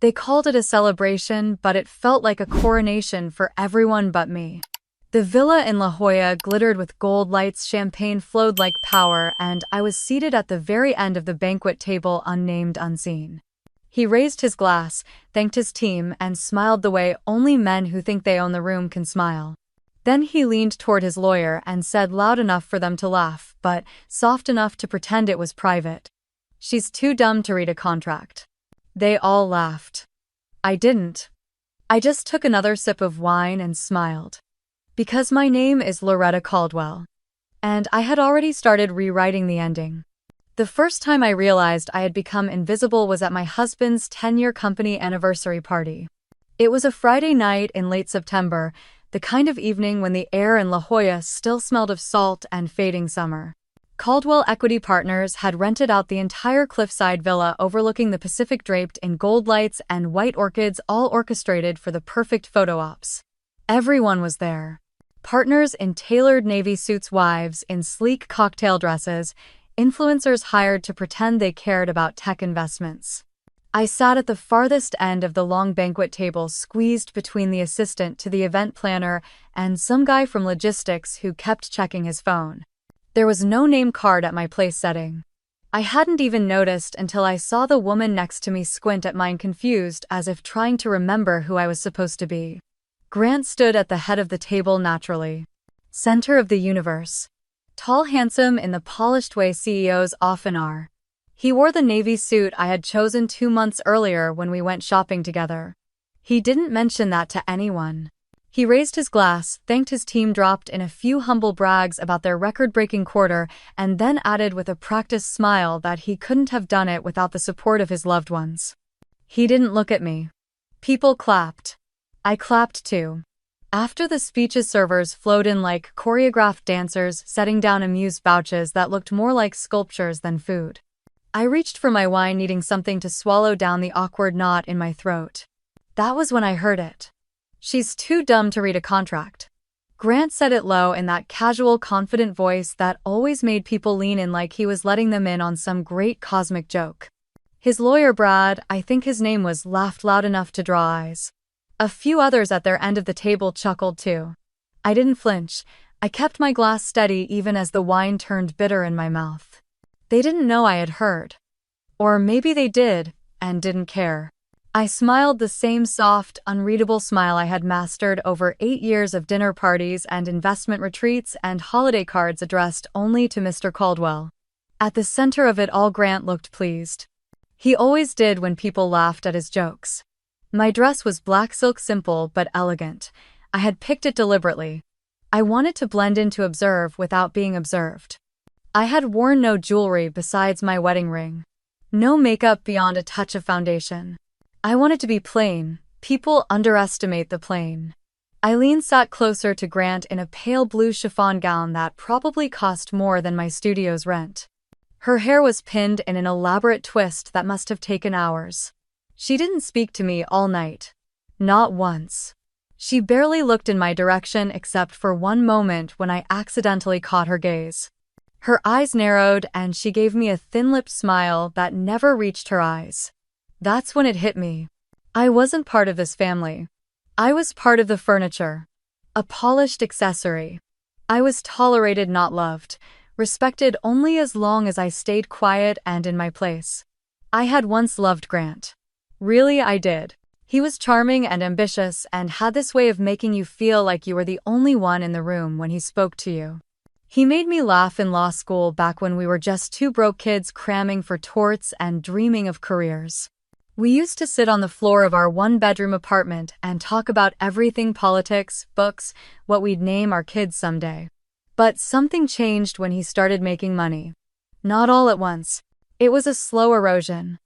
They called it a celebration, but it felt like a coronation for everyone but me. The villa in La Jolla glittered with gold lights, champagne flowed like power, and I was seated at the very end of the banquet table, unnamed, unseen. He raised his glass, thanked his team, and smiled the way only men who think they own the room can smile. Then he leaned toward his lawyer and said loud enough for them to laugh, but soft enough to pretend it was private. "She's too dumb to read a contract." They all laughed. I didn't. I just took another sip of wine and smiled. Because my name is Loretta Caldwell. And I had already started rewriting the ending. The first time I realized I had become invisible was at my husband's 10-year company anniversary party. It was a Friday night in late September, the kind of evening when the air in La Jolla still smelled of salt and fading summer. Caldwell Equity Partners had rented out the entire cliffside villa overlooking the Pacific, draped in gold lights and white orchids, all orchestrated for the perfect photo ops. Everyone was there. Partners in tailored navy suits, wives in sleek cocktail dresses, influencers hired to pretend they cared about tech investments. I sat at the farthest end of the long banquet table, squeezed between the assistant to the event planner and some guy from logistics who kept checking his phone. There was no name card at my place setting. I hadn't even noticed until I saw the woman next to me squint at mine, confused, as if trying to remember who I was supposed to be. Grant stood at the head of the table naturally. Center of the universe. Tall, handsome in the polished way CEOs often are. He wore the navy suit I had chosen 2 months earlier when we went shopping together. He didn't mention that to anyone. He raised his glass, thanked his team, dropped in a few humble brags about their record-breaking quarter, and then added with a practiced smile that he couldn't have done it without the support of his loved ones. He didn't look at me. People clapped. I clapped too. After the speeches, servers flowed in like choreographed dancers, setting down amuse bouches that looked more like sculptures than food. I reached for my wine, needing something to swallow down the awkward knot in my throat. That was when I heard it. "She's too dumb to read a contract." Grant said it low in that casual, confident voice that always made people lean in like he was letting them in on some great cosmic joke. His lawyer, Brad, I think his name was, laughed loud enough to draw eyes. A few others at their end of the table chuckled too. I didn't flinch. I kept my glass steady even as the wine turned bitter in my mouth. They didn't know I had heard. Or maybe they did, and didn't care. I smiled the same soft, unreadable smile I had mastered over 8 years of dinner parties and investment retreats and holiday cards addressed only to Mr. Caldwell. At the center of it all, Grant looked pleased. He always did when people laughed at his jokes. My dress was black silk, simple but elegant. I had picked it deliberately. I wanted to blend in, to observe without being observed. I had worn no jewelry besides my wedding ring. No makeup beyond a touch of foundation. I wanted to be plain. People underestimate the plain. Eileen sat closer to Grant in a pale blue chiffon gown that probably cost more than my studio's rent. Her hair was pinned in an elaborate twist that must have taken hours. She didn't speak to me all night. Not once. She barely looked in my direction except for one moment when I accidentally caught her gaze. Her eyes narrowed and she gave me a thin-lipped smile that never reached her eyes. That's when it hit me. I wasn't part of this family. I was part of the furniture. A polished accessory. I was tolerated, not loved. Respected only as long as I stayed quiet and in my place. I had once loved Grant. Really, I did. He was charming and ambitious and had this way of making you feel like you were the only one in the room when he spoke to you. He made me laugh in law school back when we were just 2 broke kids cramming for torts and dreaming of careers. We used to sit on the floor of our 1-bedroom apartment and talk about everything: politics, books, what we'd name our kids someday. But something changed when he started making money. Not all at once. It was a slow erosion.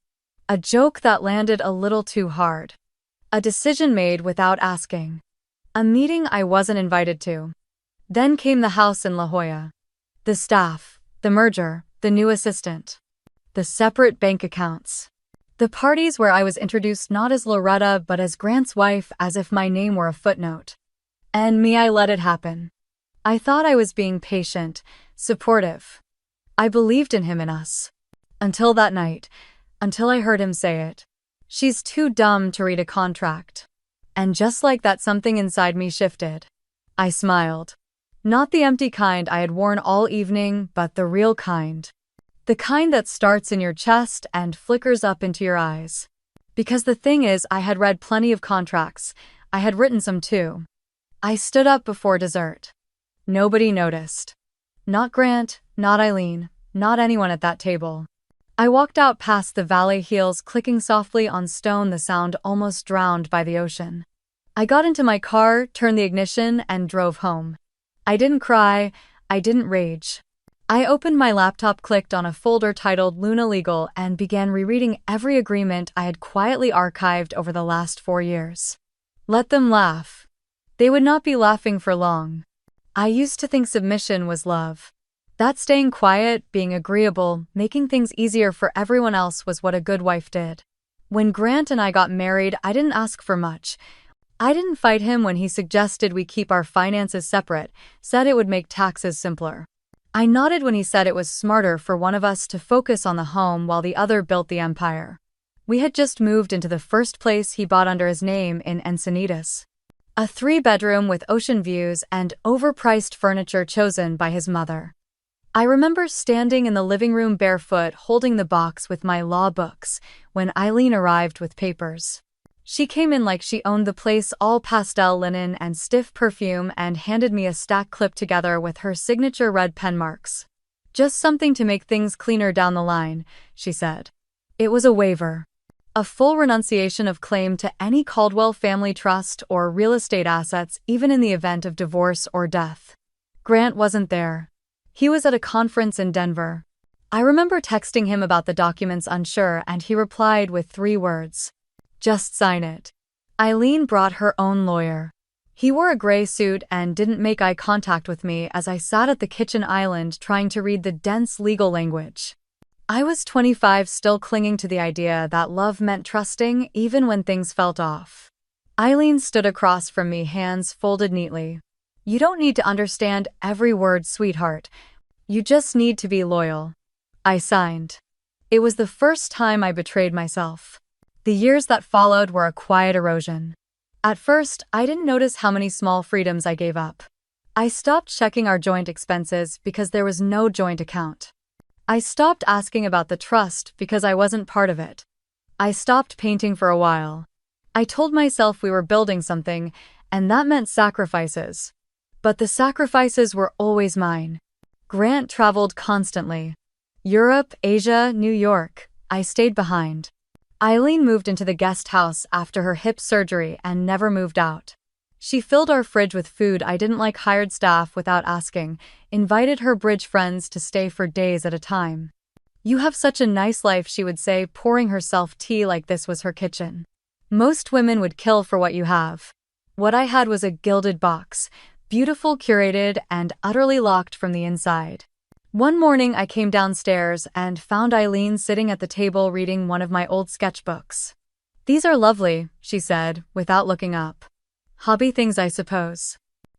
A joke that landed a little too hard. A decision made without asking. A meeting I wasn't invited to. Then came the house in La Jolla. The staff, the merger, the new assistant. The separate bank accounts. The parties where I was introduced not as Loretta but as Grant's wife, as if my name were a footnote. And me, I let it happen. I thought I was being patient, supportive. I believed in him, in us. Until that night. Until I heard him say it. She's too dumb to read a contract. And just like that, something inside me shifted. I smiled. Not the empty kind I had worn all evening, but the real kind. The kind that starts in your chest and flickers up into your eyes. Because the thing is, I had read plenty of contracts. I had written some too. I stood up before dessert. Nobody noticed. Not Grant, not Eileen, not anyone at that table. I walked out past the valet heels clicking softly on stone, the sound almost drowned by the ocean. I got into my car, turned the ignition, and drove home. I didn't cry, I didn't rage. I opened my laptop, clicked on a folder titled Luna Legal, and began rereading every agreement I had quietly archived over the last 4 years. Let them laugh. They would not be laughing for long. I used to think submission was love. That staying quiet, being agreeable, making things easier for everyone else was what a good wife did. When Grant and I got married, I didn't ask for much. I didn't fight him when he suggested we keep our finances separate, said it would make taxes simpler. I nodded when he said it was smarter for one of us to focus on the home while the other built the empire. We had just moved into the first place he bought under his name in Encinitas. A 3-bedroom with ocean views and overpriced furniture chosen by his mother. I remember standing in the living room barefoot holding the box with my law books when Eileen arrived with papers. She came in like she owned the place, all pastel linen and stiff perfume, and handed me a stack clipped together with her signature red pen marks. Just something to make things cleaner down the line, she said. It was a waiver. A full renunciation of claim to any Caldwell family trust or real estate assets, even in the event of divorce or death. Grant wasn't there. He was at a conference in Denver. I remember texting him about the documents, unsure, and he replied with 3 words. Just sign it. Eileen brought her own lawyer. He wore a gray suit and didn't make eye contact with me as I sat at the kitchen island trying to read the dense legal language. I was 25, still clinging to the idea that love meant trusting even when things felt off. Eileen stood across from me, hands folded neatly. You don't need to understand every word, sweetheart. You just need to be loyal. I signed. It was the first time I betrayed myself. The years that followed were a quiet erosion. At first, I didn't notice how many small freedoms I gave up. I stopped checking our joint expenses because there was no joint account. I stopped asking about the trust because I wasn't part of it. I stopped painting for a while. I told myself we were building something, and that meant sacrifices. But the sacrifices were always mine. Grant traveled constantly. Europe, Asia, New York. I stayed behind. Eileen moved into the guest house after her hip surgery and never moved out. She filled our fridge with food I didn't like, hired staff without asking, invited her bridge friends to stay for days at a time. You have such a nice life, she would say, pouring herself tea like this was her kitchen. Most women would kill for what you have. What I had was a gilded box, beautiful, curated, and utterly locked from the inside. One morning I came downstairs and found Eileen sitting at the table reading one of my old sketchbooks. These are lovely, she said, without looking up. Hobby things, I suppose.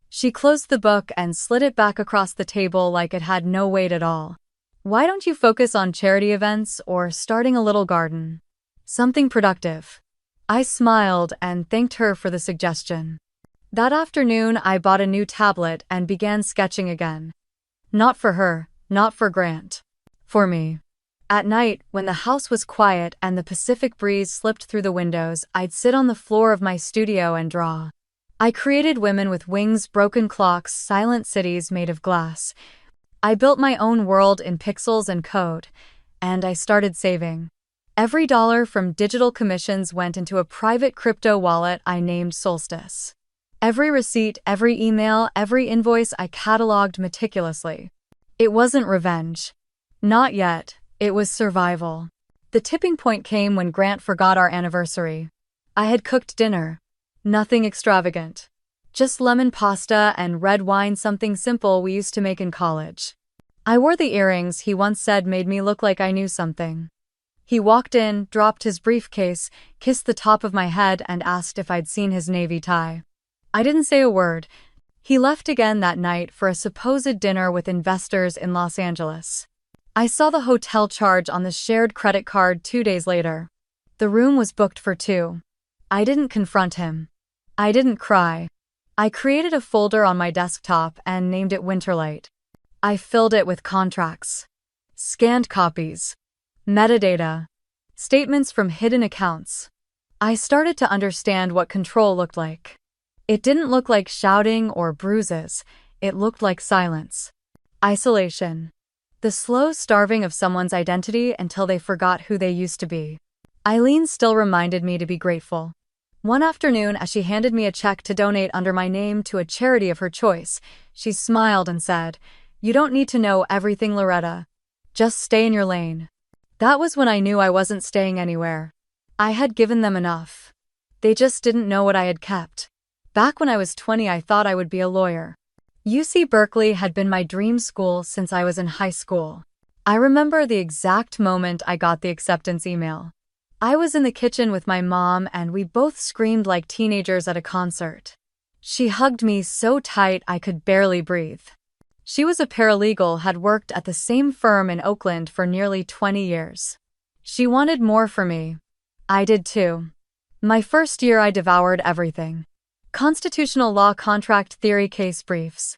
She closed the book and slid it back across the table like it had no weight at all. Why don't you focus on charity events or starting a little garden? Something productive. I smiled and thanked her for the suggestion. That afternoon I bought a new tablet and began sketching again. Not for her. Not for Grant. For me. At night, when the house was quiet and the Pacific breeze slipped through the windows, I'd sit on the floor of my studio and draw. I created women with wings, broken clocks, silent cities made of glass. I built my own world in pixels and code, and I started saving. Every dollar from digital commissions went into a private crypto wallet I named Solstice. Every receipt, every email, every invoice I cataloged meticulously. It wasn't revenge. Not yet. It was survival. The tipping point came when Grant forgot our anniversary. I had cooked dinner. Nothing extravagant. Just lemon pasta and red wine, something simple we used to make in college. I wore the earrings he once said made me look like I knew something. He walked in, dropped his briefcase, kissed the top of my head, and asked if I'd seen his navy tie. I didn't say a word. He left again that night for a supposed dinner with investors in Los Angeles. I saw the hotel charge on the shared credit card 2 days later. The room was booked for two. I didn't confront him. I didn't cry. I created a folder on my desktop and named it Winterlight. I filled it with contracts, scanned copies, metadata, statements from hidden accounts. I started to understand what control looked like. It didn't look like shouting or bruises, it looked like silence. Isolation. The slow starving of someone's identity until they forgot who they used to be. Eileen still reminded me to be grateful. One afternoon, as she handed me a check to donate under my name to a charity of her choice, she smiled and said, "You don't need to know everything, Loretta. Just stay in your lane." That was when I knew I wasn't staying anywhere. I had given them enough. They just didn't know what I had kept. Back when I was 20, I thought I would be a lawyer. UC Berkeley had been my dream school since I was in high school. I remember the exact moment I got the acceptance email. I was in the kitchen with my mom and we both screamed like teenagers at a concert. She hugged me so tight I could barely breathe. She was a paralegal, had worked at the same firm in Oakland for nearly 20 years. She wanted more for me. I did too. My first year I devoured everything. Constitutional law, contract theory, case briefs.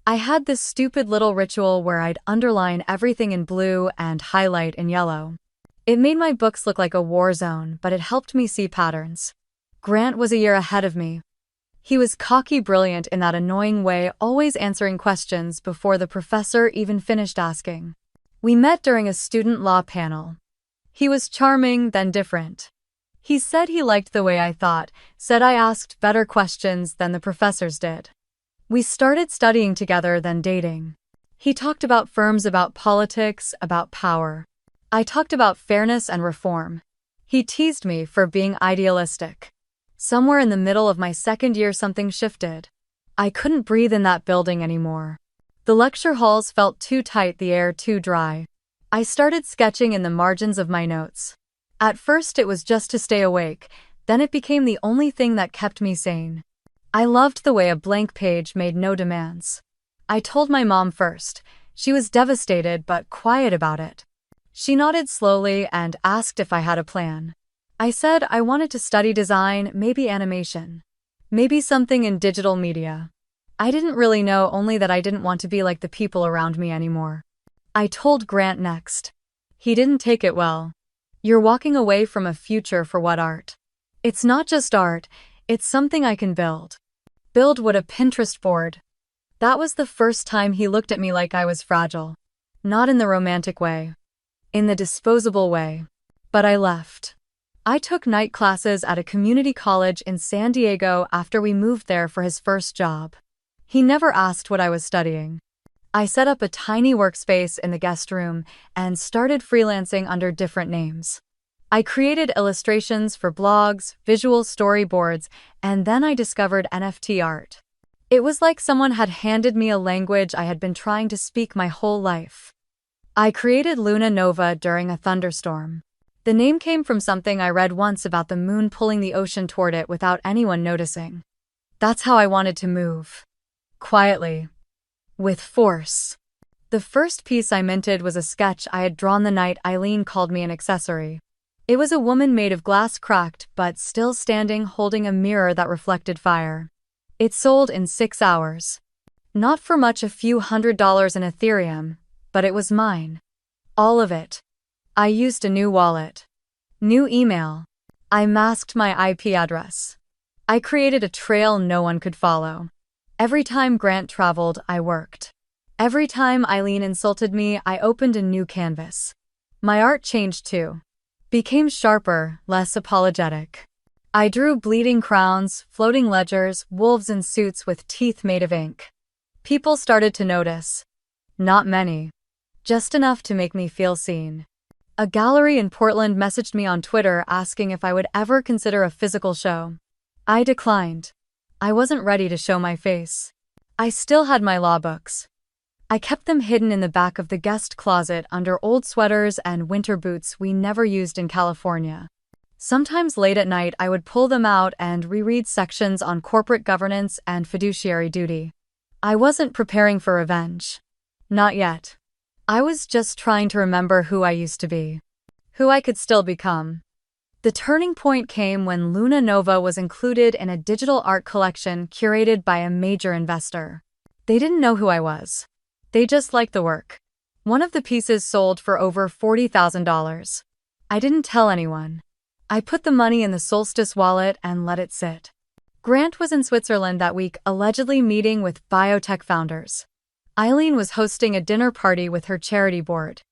I had this stupid little ritual where I'd underline everything in blue and highlight in yellow. It made my books look like a war zone, but it helped me see patterns. Grant was a year ahead of me. He was cocky, brilliant in that annoying way, always answering questions before the professor even finished asking. We met during a student law panel. He was charming, then different. He said he liked the way I thought, said I asked better questions than the professors did. We started studying together, then dating. He talked about firms, about politics, about power. I talked about fairness and reform. He teased me for being idealistic. Somewhere in the middle of my second year, something shifted. I couldn't breathe in that building anymore. The lecture halls felt too tight, the air too dry. I started sketching in the margins of my notes. At first it was just to stay awake, then it became the only thing that kept me sane. I loved the way a blank page made no demands. I told my mom first. She was devastated but quiet about it. She nodded slowly and asked if I had a plan. I said I wanted to study design, maybe animation. Maybe something in digital media. I didn't really know, only that I didn't want to be like the people around me anymore. I told Grant next. He didn't take it well. "You're walking away from a future for what art? It's not just art, it's something I can build." Build what? A Pinterest board? That was the first time he looked at me like I was fragile. Not in the romantic way. In the disposable way. But I left. I took night classes at a community college in San Diego after we moved there for his first job. He never asked what I was studying. I set up a tiny workspace in the guest room and started freelancing under different names. I created illustrations for blogs, visual storyboards, and then I discovered NFT art. It was like someone had handed me a language I had been trying to speak my whole life. I created Luna Nova during a thunderstorm. The name came from something I read once about the moon pulling the ocean toward it without anyone noticing. That's how I wanted to move. Quietly. With force. The first piece I minted was a sketch I had drawn the night Eileen called me an accessory. It was a woman made of glass, cracked but still standing, holding a mirror that reflected fire. It sold in 6 hours. Not for much, a few $100 in Ethereum, but it was mine. All of it. I used a new wallet. New email. I masked my IP address. I created a trail no one could follow. Every time Grant traveled, I worked. Every time Eileen insulted me, I opened a new canvas. My art changed too. Became sharper, less apologetic. I drew bleeding crowns, floating ledgers, wolves in suits with teeth made of ink. People started to notice. Not many. Just enough to make me feel seen. A gallery in Portland messaged me on Twitter asking if I would ever consider a physical show. I declined. I wasn't ready to show my face. I still had my law books. I kept them hidden in the back of the guest closet under old sweaters and winter boots we never used in California. Sometimes late at night I would pull them out and reread sections on corporate governance and fiduciary duty. I wasn't preparing for revenge. Not yet. I was just trying to remember who I used to be. Who I could still become. The turning point came when Luna Nova was included in a digital art collection curated by a major investor. They didn't know who I was. They just liked the work. One of the pieces sold for over $40,000. I didn't tell anyone. I put the money in the Solstice wallet and let it sit. Grant was in Switzerland that week, allegedly meeting with biotech founders. Eileen was hosting a dinner party with her charity board.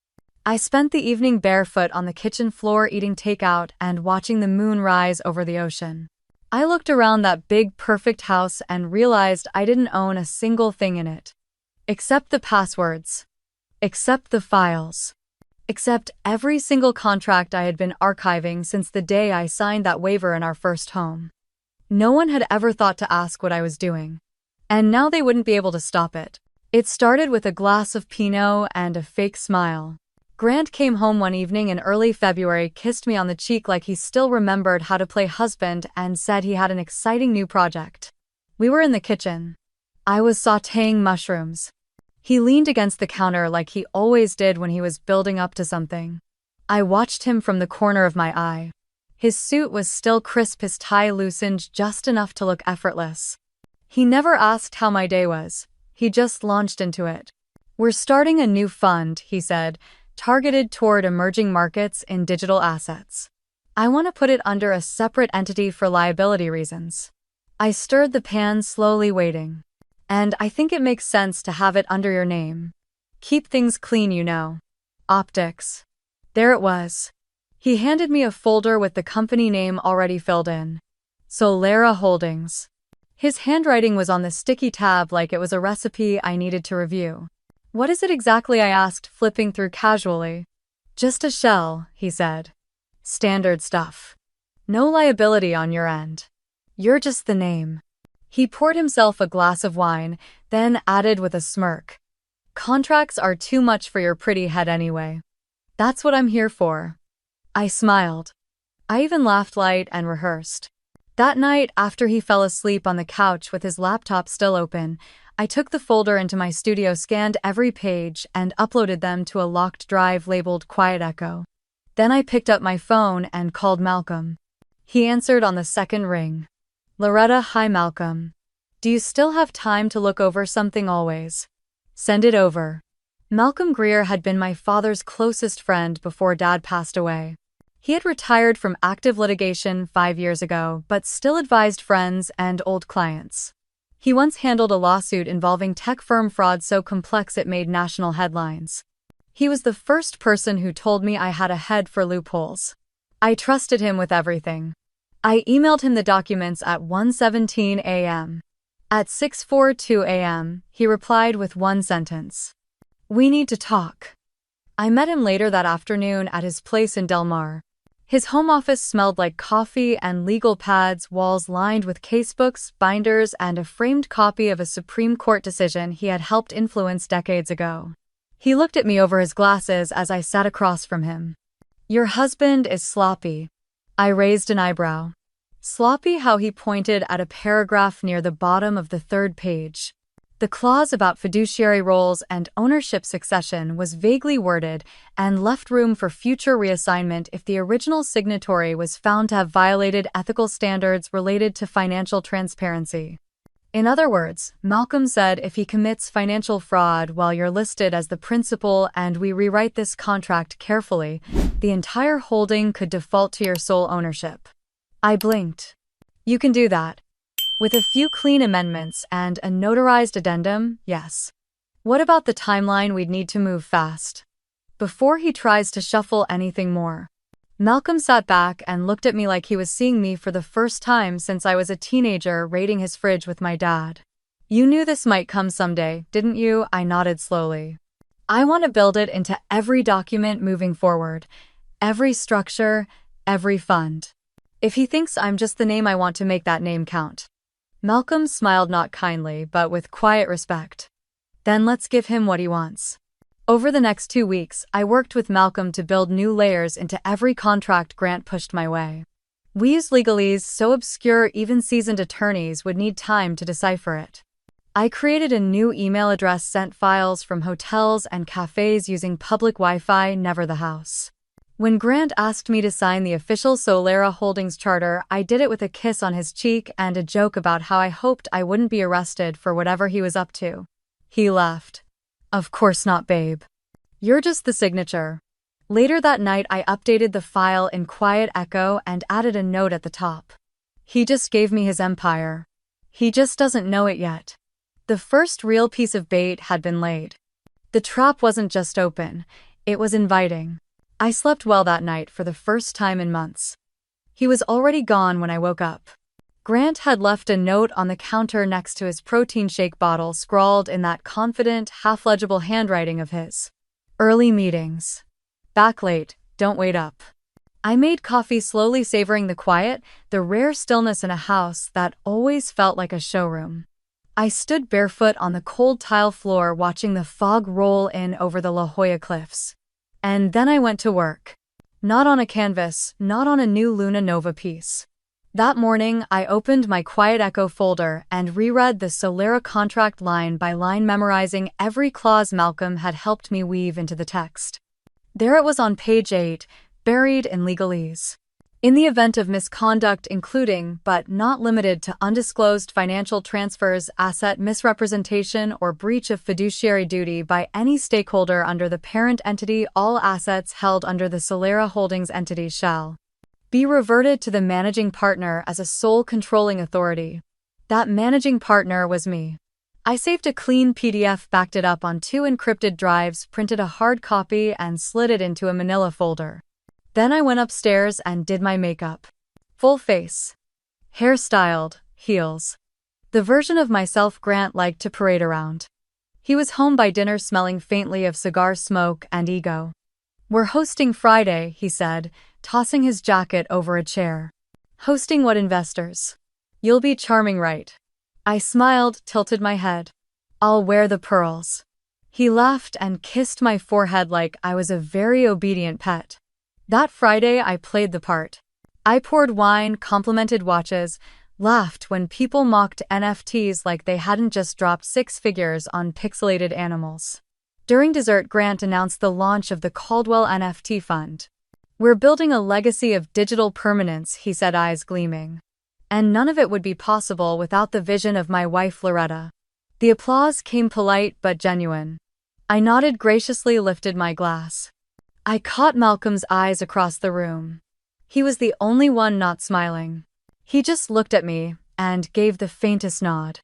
I spent the evening barefoot on the kitchen floor eating takeout and watching the moon rise over the ocean. I looked around that big, perfect house and realized I didn't own a single thing in it. Except the passwords. Except the files. Except every single contract I had been archiving since the day I signed that waiver in our first home. No one had ever thought to ask what I was doing. And now they wouldn't be able to stop it. It started with a glass of Pinot and a fake smile. Grant came home one evening in early February, kissed me on the cheek like he still remembered how to play husband, and said he had an exciting new project. We were in the kitchen. I was sautéing mushrooms. He leaned against the counter like he always did when he was building up to something. I watched him from the corner of my eye. His suit was still crisp, his tie loosened just enough to look effortless. He never asked how my day was. He just launched into it. "We're starting a new fund," he said, targeted toward emerging markets in digital assets. "I want to put it under a separate entity for liability reasons." I stirred the pan slowly, waiting. "And I think it makes sense to have it under your name. Keep things clean, you know." Optics. There it was. He handed me a folder with the company name already filled in. Solera Holdings. His handwriting was on the sticky tab like it was a recipe I needed to review. "What is it exactly?" I asked, flipping through casually. "Just a shell," he said. "Standard stuff. No liability on your end. You're just the name." He poured himself a glass of wine, then added with a smirk, "Contracts are too much for your pretty head anyway. That's what I'm here for." I smiled. I even laughed light and rehearsed. That night, after he fell asleep on the couch with his laptop still open, I took the folder into my studio, scanned every page, and uploaded them to a locked drive labeled Quiet Echo. Then I picked up my phone and called Malcolm. He answered on the second ring. "Loretta, hi Malcolm. Do you still have time to look over something always? Send it over." Malcolm Greer had been my father's closest friend before Dad passed away. He had retired from active litigation 5 years ago, but still advised friends and old clients. He once handled a lawsuit involving tech firm fraud so complex it made national headlines. He was the first person who told me I had a head for loopholes. I trusted him with everything. I emailed him the documents at 1:17 a.m. At 6:42 a.m., he replied with one sentence. "We need to talk." I met him later that afternoon at his place in Del Mar. His home office smelled like coffee and legal pads, walls lined with casebooks, binders, and a framed copy of a Supreme Court decision he had helped influence decades ago. He looked at me over his glasses as I sat across from him. "Your husband is sloppy." I raised an eyebrow. Sloppy? How? He pointed at a paragraph near the bottom of the third page. The clause about fiduciary roles and ownership succession was vaguely worded and left room for future reassignment if the original signatory was found to have violated ethical standards related to financial transparency. In other words, Malcolm said, if he commits financial fraud while you're listed as the principal and we rewrite this contract carefully, the entire holding could default to your sole ownership. I blinked. "You can do that? With a few clean amendments and a notarized addendum, yes. What about the timeline? We'd need to move fast. Before he tries to shuffle anything more." Malcolm sat back and looked at me like he was seeing me for the first time since I was a teenager raiding his fridge with my dad. "You knew this might come someday, didn't you?" I nodded slowly. "I want to build it into every document moving forward, every structure, every fund. If he thinks I'm just the name, I want to make that name count." Malcolm smiled, not kindly, but with quiet respect. "Then let's give him what he wants." Over the next 2 weeks, I worked with Malcolm to build new layers into every contract Grant pushed my way. We used legalese so obscure even seasoned attorneys would need time to decipher it. I created a new email address, sent files from hotels and cafes using public Wi-Fi, never the house. When Grant asked me to sign the official Solera Holdings charter, I did it with a kiss on his cheek and a joke about how I hoped I wouldn't be arrested for whatever he was up to. He laughed. Of course not, babe. You're just the signature. Later that night, I updated the file in Quiet Echo and added a note at the top. He just gave me his empire. He just doesn't know it yet. The first real piece of bait had been laid. The trap wasn't just open, it was inviting. I slept well that night for the first time in months. He was already gone when I woke up. Grant had left a note on the counter next to his protein shake bottle, scrawled in that confident, half-legible handwriting of his. Early meetings. Back late, don't wait up. I made coffee, slowly savoring the quiet, the rare stillness in a house that always felt like a showroom. I stood barefoot on the cold tile floor, watching the fog roll in over the La Jolla cliffs. And then I went to work. Not on a canvas, not on a new Luna Nova piece. That morning, I opened my Quiet Echo folder and reread the Solera contract line by line, memorizing every clause Malcolm had helped me weave into the text. There it was on page 8, buried in legalese. In the event of misconduct, including, but not limited to, undisclosed financial transfers, asset misrepresentation, or breach of fiduciary duty by any stakeholder under the parent entity, all assets held under the Solera Holdings entity shall be reverted to the managing partner as a sole controlling authority. That managing partner was me. I saved a clean PDF, backed it up on 2 encrypted drives, printed a hard copy, and slid it into a manila folder. Then I went upstairs and did my makeup. Full face. Hair styled, heels. The version of myself Grant liked to parade around. He was home by dinner, smelling faintly of cigar smoke and ego. We're hosting Friday, he said, tossing his jacket over a chair. Hosting what, investors? You'll be charming, right? I smiled, tilted my head. I'll wear the pearls. He laughed and kissed my forehead like I was a very obedient pet. That Friday, I played the part. I poured wine, complimented watches, laughed when people mocked NFTs like they hadn't just dropped 6 figures on pixelated animals. During dessert, Grant announced the launch of the Caldwell NFT Fund. We're building a legacy of digital permanence, he said, eyes gleaming. And none of it would be possible without the vision of my wife, Loretta. The applause came polite but genuine. I nodded graciously, lifted my glass. I caught Malcolm's eyes across the room. He was the only one not smiling. He just looked at me and gave the faintest nod.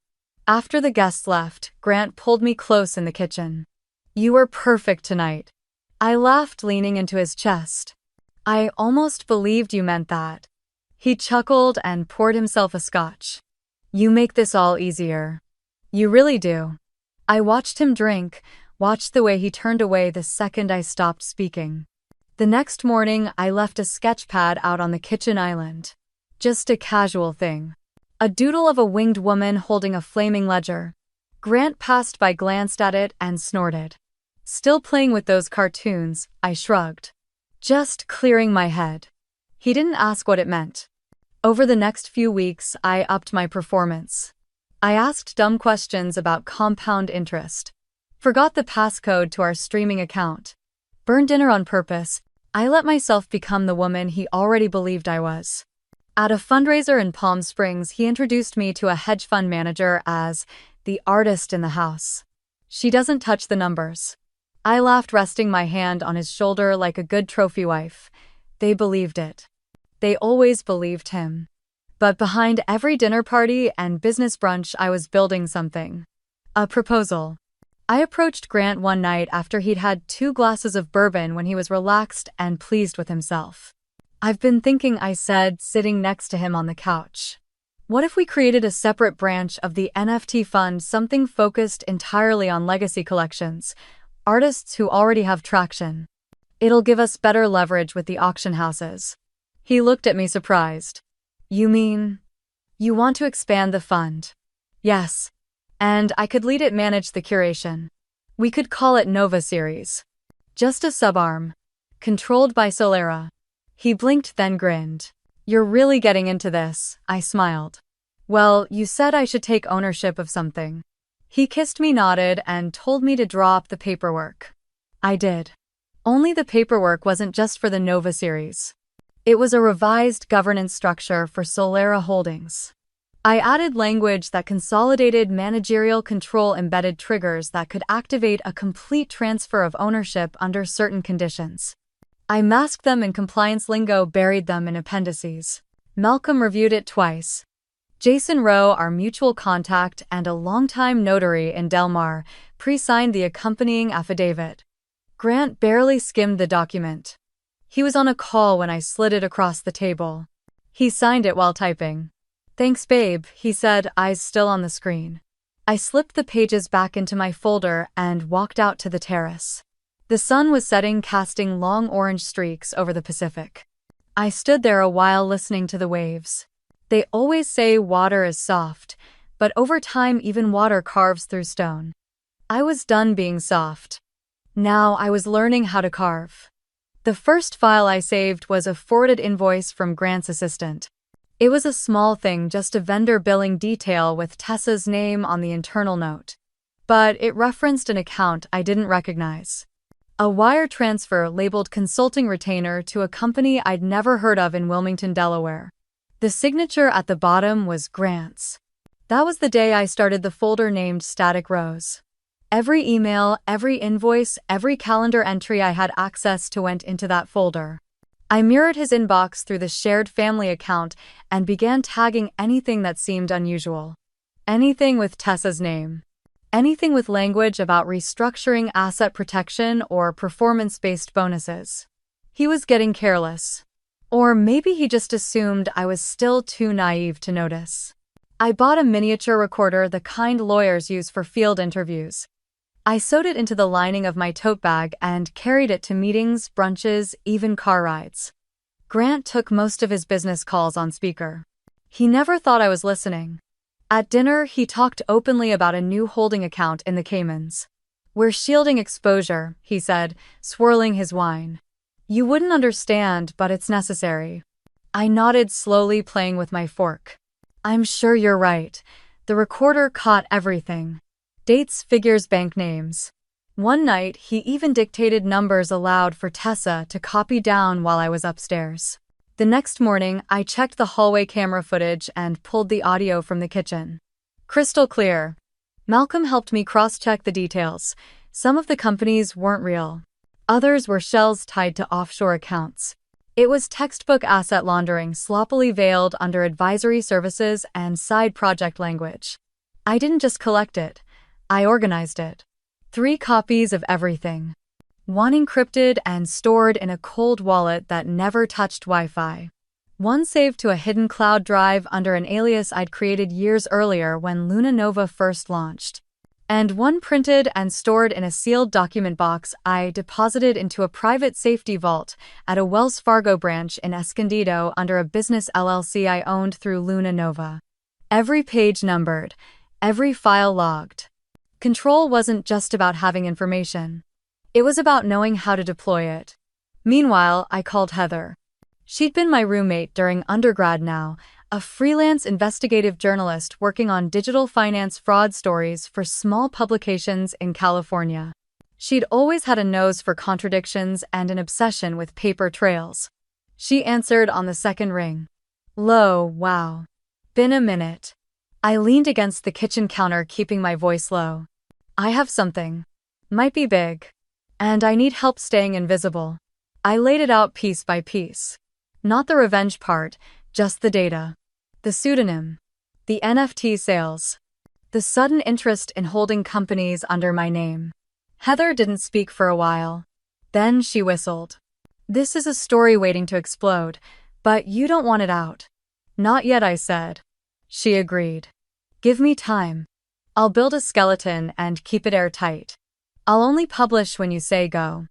After the guests left, Grant pulled me close in the kitchen. You were perfect tonight. I laughed, leaning into his chest. I almost believed you meant that. He chuckled and poured himself a scotch. You make this all easier. You really do. I watched him drink, watched the way he turned away the second I stopped speaking. The next morning, I left a sketch pad out on the kitchen island. Just a casual thing. A doodle of a winged woman holding a flaming ledger. Grant passed by, glanced at it, and snorted. Still playing with those cartoons, I shrugged. Just clearing my head. He didn't ask what it meant. Over the next few weeks, I upped my performance. I asked dumb questions about compound interest. Forgot the passcode to our streaming account. Burned dinner on purpose. I let myself become the woman he already believed I was. At a fundraiser in Palm Springs, he introduced me to a hedge fund manager as the artist in the house. She doesn't touch the numbers. I laughed, resting my hand on his shoulder like a good trophy wife. They believed it. They always believed him. But behind every dinner party and business brunch, I was building something. A proposal. I approached Grant one night after he'd had 2 glasses of bourbon, when he was relaxed and pleased with himself. I've been thinking, I said, sitting next to him on the couch. What if we created a separate branch of the NFT fund, something focused entirely on legacy collections, artists who already have traction? It'll give us better leverage with the auction houses. He looked at me, surprised. You mean, you want to expand the fund? Yes. And I could lead it, manage the curation. We could call it Nova Series. Just a subarm. Controlled by Solera. He blinked, then grinned. You're really getting into this, I smiled. Well, you said I should take ownership of something. He kissed me, nodded, and told me to draw up the paperwork. I did. Only the paperwork wasn't just for the Nova series. It was a revised governance structure for Solera Holdings. I added language that consolidated managerial control embedded triggers that could activate a complete transfer of ownership under certain conditions. I masked them in compliance lingo, buried them in appendices. Malcolm reviewed it twice. Jason Rowe, our mutual contact and a longtime notary in Del Mar, pre-signed the accompanying affidavit. Grant barely skimmed the document. He was on a call when I slid it across the table. He signed it while typing. "Thanks, babe," he said, eyes still on the screen. I slipped the pages back into my folder and walked out to the terrace. The sun was setting, casting long orange streaks over the Pacific. I stood there a while listening to the waves. They always say water is soft, but over time even water carves through stone. I was done being soft. Now I was learning how to carve. The first file I saved was a forwarded invoice from Grant's assistant. It was a small thing, just a vendor billing detail with Tessa's name on the internal note. But it referenced an account I didn't recognize. A wire transfer labeled consulting retainer to a company I'd never heard of in Wilmington, Delaware. The signature at the bottom was Grant's. That was the day I started the folder named Static Rose. Every email, every invoice, every calendar entry I had access to went into that folder. I mirrored his inbox through the shared family account and began tagging anything that seemed unusual. Anything with Tessa's name. Anything with language about restructuring asset protection or performance-based bonuses. He was getting careless. Or maybe he just assumed I was still too naive to notice. I bought a miniature recorder, the kind lawyers use for field interviews. I sewed it into the lining of my tote bag and carried it to meetings, brunches, even car rides. Grant took most of his business calls on speaker. He never thought I was listening. At dinner, he talked openly about a new holding account in the Caymans. "We're shielding exposure," he said, swirling his wine. "You wouldn't understand, but it's necessary." I nodded slowly, playing with my fork. "I'm sure you're right." The recorder caught everything. Dates, figures, bank names. One night, he even dictated numbers aloud for Tessa to copy down while I was upstairs. The next morning, I checked the hallway camera footage and pulled the audio from the kitchen. Crystal clear. Malcolm helped me cross-check the details. Some of the companies weren't real. Others were shells tied to offshore accounts. It was textbook asset laundering, sloppily veiled under advisory services and side project language. I didn't just collect it. I organized it. 3 copies of everything. One encrypted and stored in a cold wallet that never touched Wi-Fi. One saved to a hidden cloud drive under an alias I'd created years earlier when Luna Nova first launched. And one printed and stored in a sealed document box I deposited into a private safety vault at a Wells Fargo branch in Escondido under a business LLC I owned through Luna Nova. Every page numbered, every file logged. Control wasn't just about having information. It was about knowing how to deploy it. Meanwhile, I called Heather. She'd been my roommate during undergrad now, a freelance investigative journalist working on digital finance fraud stories for small publications in California. She'd always had a nose for contradictions and an obsession with paper trails. She answered on the second ring. "Lo, wow. Been a minute." I leaned against the kitchen counter, keeping my voice low. "I have something. Might be big. And I need help staying invisible." I laid it out piece by piece. Not the revenge part, just the data. The pseudonym. The NFT sales. The sudden interest in holding companies under my name. Heather didn't speak for a while. Then she whistled. "This is a story waiting to explode, but you don't want it out." "Not yet," I said. She agreed. "Give me time. I'll build a skeleton and keep it airtight. I'll only publish when you say go."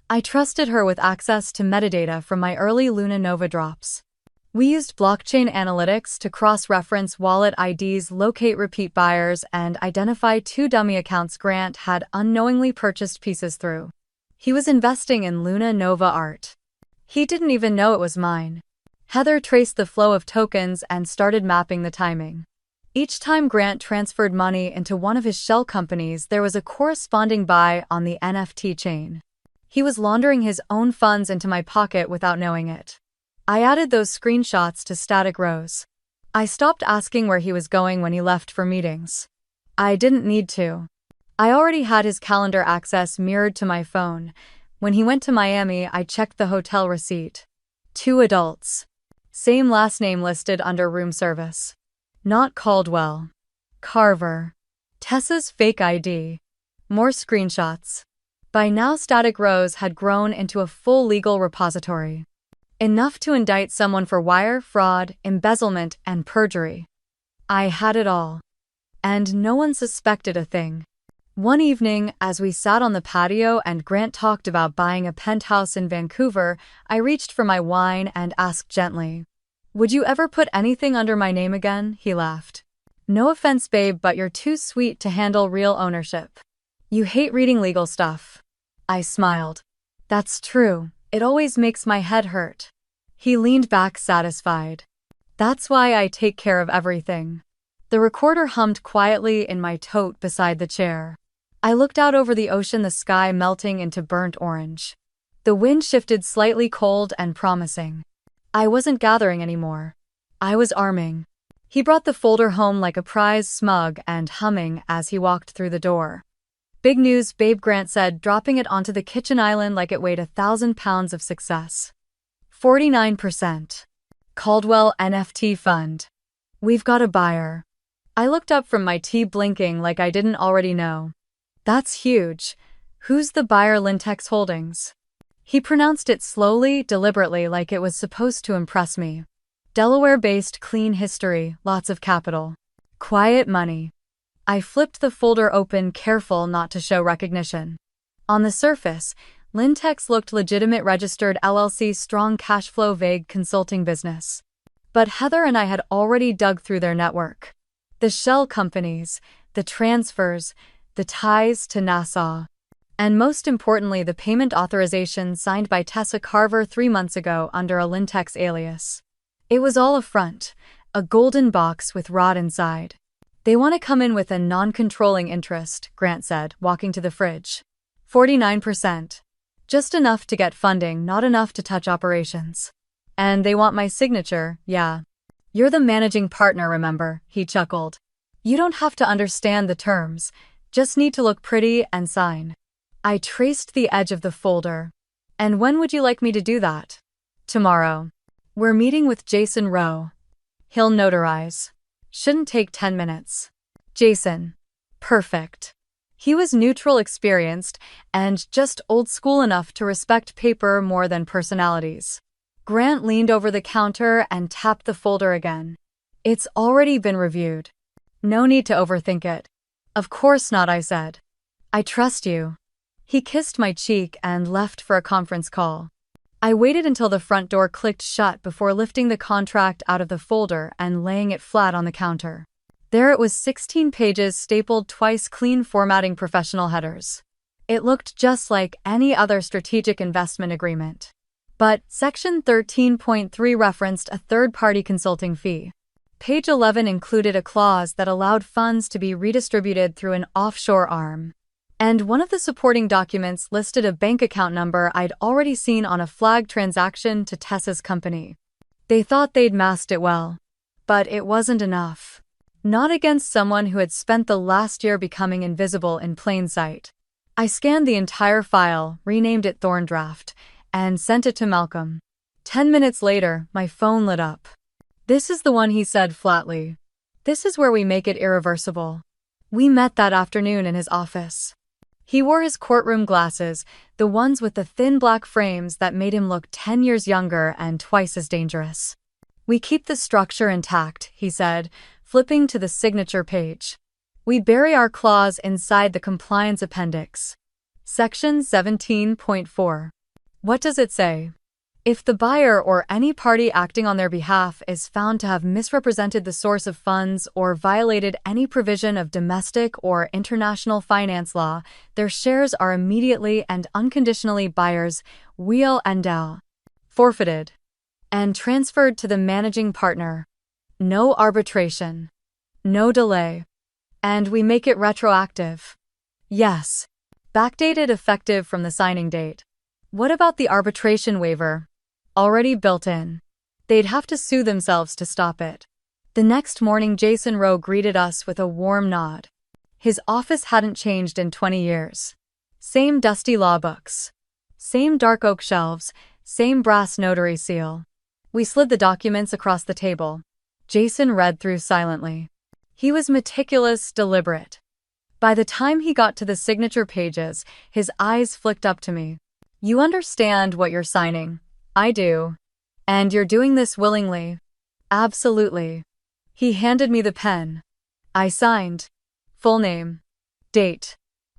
I trusted her with access to metadata from my early Luna Nova drops. We used blockchain analytics to cross-reference wallet IDs, locate repeat buyers, and identify 2 dummy accounts Grant had unknowingly purchased pieces through. He was investing in Luna Nova art. He didn't even know it was mine. Heather traced the flow of tokens and started mapping the timing. Each time Grant transferred money into one of his shell companies, there was a corresponding buy on the NFT chain. He was laundering his own funds into my pocket without knowing it. I added those screenshots to Static Rose. I stopped asking where he was going when he left for meetings. I didn't need to. I already had his calendar access mirrored to my phone. When he went to Miami, I checked the hotel receipt. 2 adults. Same last name listed under room service. Not Caldwell. Carver. Tessa's fake ID. More screenshots. By now, Static Rose had grown into a full legal repository. Enough to indict someone for wire fraud, embezzlement, and perjury. I had it all. And no one suspected a thing. One evening, as we sat on the patio and Grant talked about buying a penthouse in Vancouver, I reached for my wine and asked gently, "Would you ever put anything under my name again?" He laughed. "No offense, babe, but you're too sweet to handle real ownership. You hate reading legal stuff." I smiled. "That's true. It always makes my head hurt." He leaned back satisfied. "That's why I take care of everything." The recorder hummed quietly in my tote beside the chair. I looked out over the ocean, the sky melting into burnt orange. The wind shifted slightly, cold and promising. I wasn't gathering anymore. I was arming. He brought the folder home like a prize, smug and humming as he walked through the door. "Big news, babe," Grant said, dropping it onto the kitchen island like it weighed 1,000 pounds of success. 49%. Caldwell NFT Fund. We've got a buyer. I looked up from my tea, blinking like I didn't already know. "That's huge. Who's the buyer?" Lintex Holdings. He pronounced it slowly, deliberately, like it was supposed to impress me. Delaware-based, clean history, lots of capital. Quiet money. I flipped the folder open, careful not to show recognition. On the surface, Lintex looked legitimate, registered LLC, strong cash flow, vague consulting business. But Heather and I had already dug through their network. The shell companies, the transfers, the ties to Nassau. And most importantly, the payment authorization signed by Tessa Carver 3 months ago under a Lintex alias. It was all a front, a golden box with rot inside. "They want to come in with a non-controlling interest," Grant said, walking to the fridge. 49%. Just enough to get funding, not enough to touch operations. "And they want my signature, yeah. You're the managing partner, remember?" He chuckled. "You don't have to understand the terms, just need to look pretty and sign." I traced the edge of the folder. "And when would you like me to do that?" "Tomorrow. We're meeting with Jason Rowe. He'll notarize. Shouldn't take 10 minutes. Jason. Perfect. He was neutral, experienced, and just old school enough to respect paper more than personalities. Grant leaned over the counter and tapped the folder again. "It's already been reviewed. No need to overthink it." "Of course not," I said. "I trust you." He kissed my cheek and left for a conference call. I waited until the front door clicked shut before lifting the contract out of the folder and laying it flat on the counter. There it was, 16 pages stapled twice, clean formatting, professional headers. It looked just like any other strategic investment agreement. But Section 13.3 referenced a third-party consulting fee. Page 11 included a clause that allowed funds to be redistributed through an offshore arm. And one of the supporting documents listed a bank account number I'd already seen on a flag transaction to Tessa's company. They thought they'd masked it well. But it wasn't enough. Not against someone who had spent the last year becoming invisible in plain sight. I scanned the entire file, renamed it Thorndraft, and sent it to Malcolm. 10 minutes later, my phone lit up. "This is the one," he said flatly. "This is where we make it irreversible." We met that afternoon in his office. He wore his courtroom glasses, the ones with the thin black frames that made him look 10 years younger and twice as dangerous. "We keep the structure intact," he said, flipping to the signature page. "We bury our clause inside the compliance appendix. Section 17.4. What does it say? If the buyer or any party acting on their behalf is found to have misrepresented the source of funds or violated any provision of domestic or international finance law, their shares are immediately and unconditionally buyers, wheel and dow, forfeited, and transferred to the managing partner. No arbitration. No delay. And we make it retroactive. Yes. Backdated, effective from the signing date. What about the arbitration waiver? Already built in. They'd have to sue themselves to stop it. The next morning, Jason Rowe greeted us with a warm nod. His office hadn't changed in 20 years. Same dusty law books. Same dark oak shelves, same brass notary seal. We slid the documents across the table. Jason read through silently. He was meticulous, deliberate. By the time he got to the signature pages, his eyes flicked up to me. You understand what you're signing. I do. And you're doing this willingly. Absolutely. He handed me the pen. I signed. Full name. Date.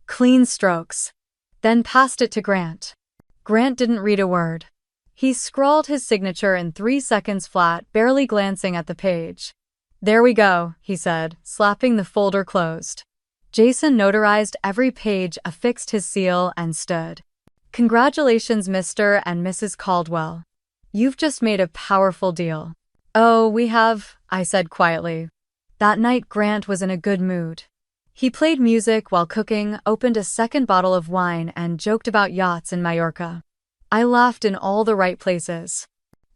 Clean strokes. Then passed it to Grant. Grant didn't read a word. He scrawled his signature in 3 seconds flat, barely glancing at the page. There we go, he said, slapping the folder closed. Jason notarized every page, affixed his seal, and stood. Congratulations, Mr. and Mrs. Caldwell. You've just made a powerful deal. Oh, we have, I said quietly. That night Grant was in a good mood. He played music while cooking, opened a second bottle of wine, and joked about yachts in Mallorca. I laughed in all the right places.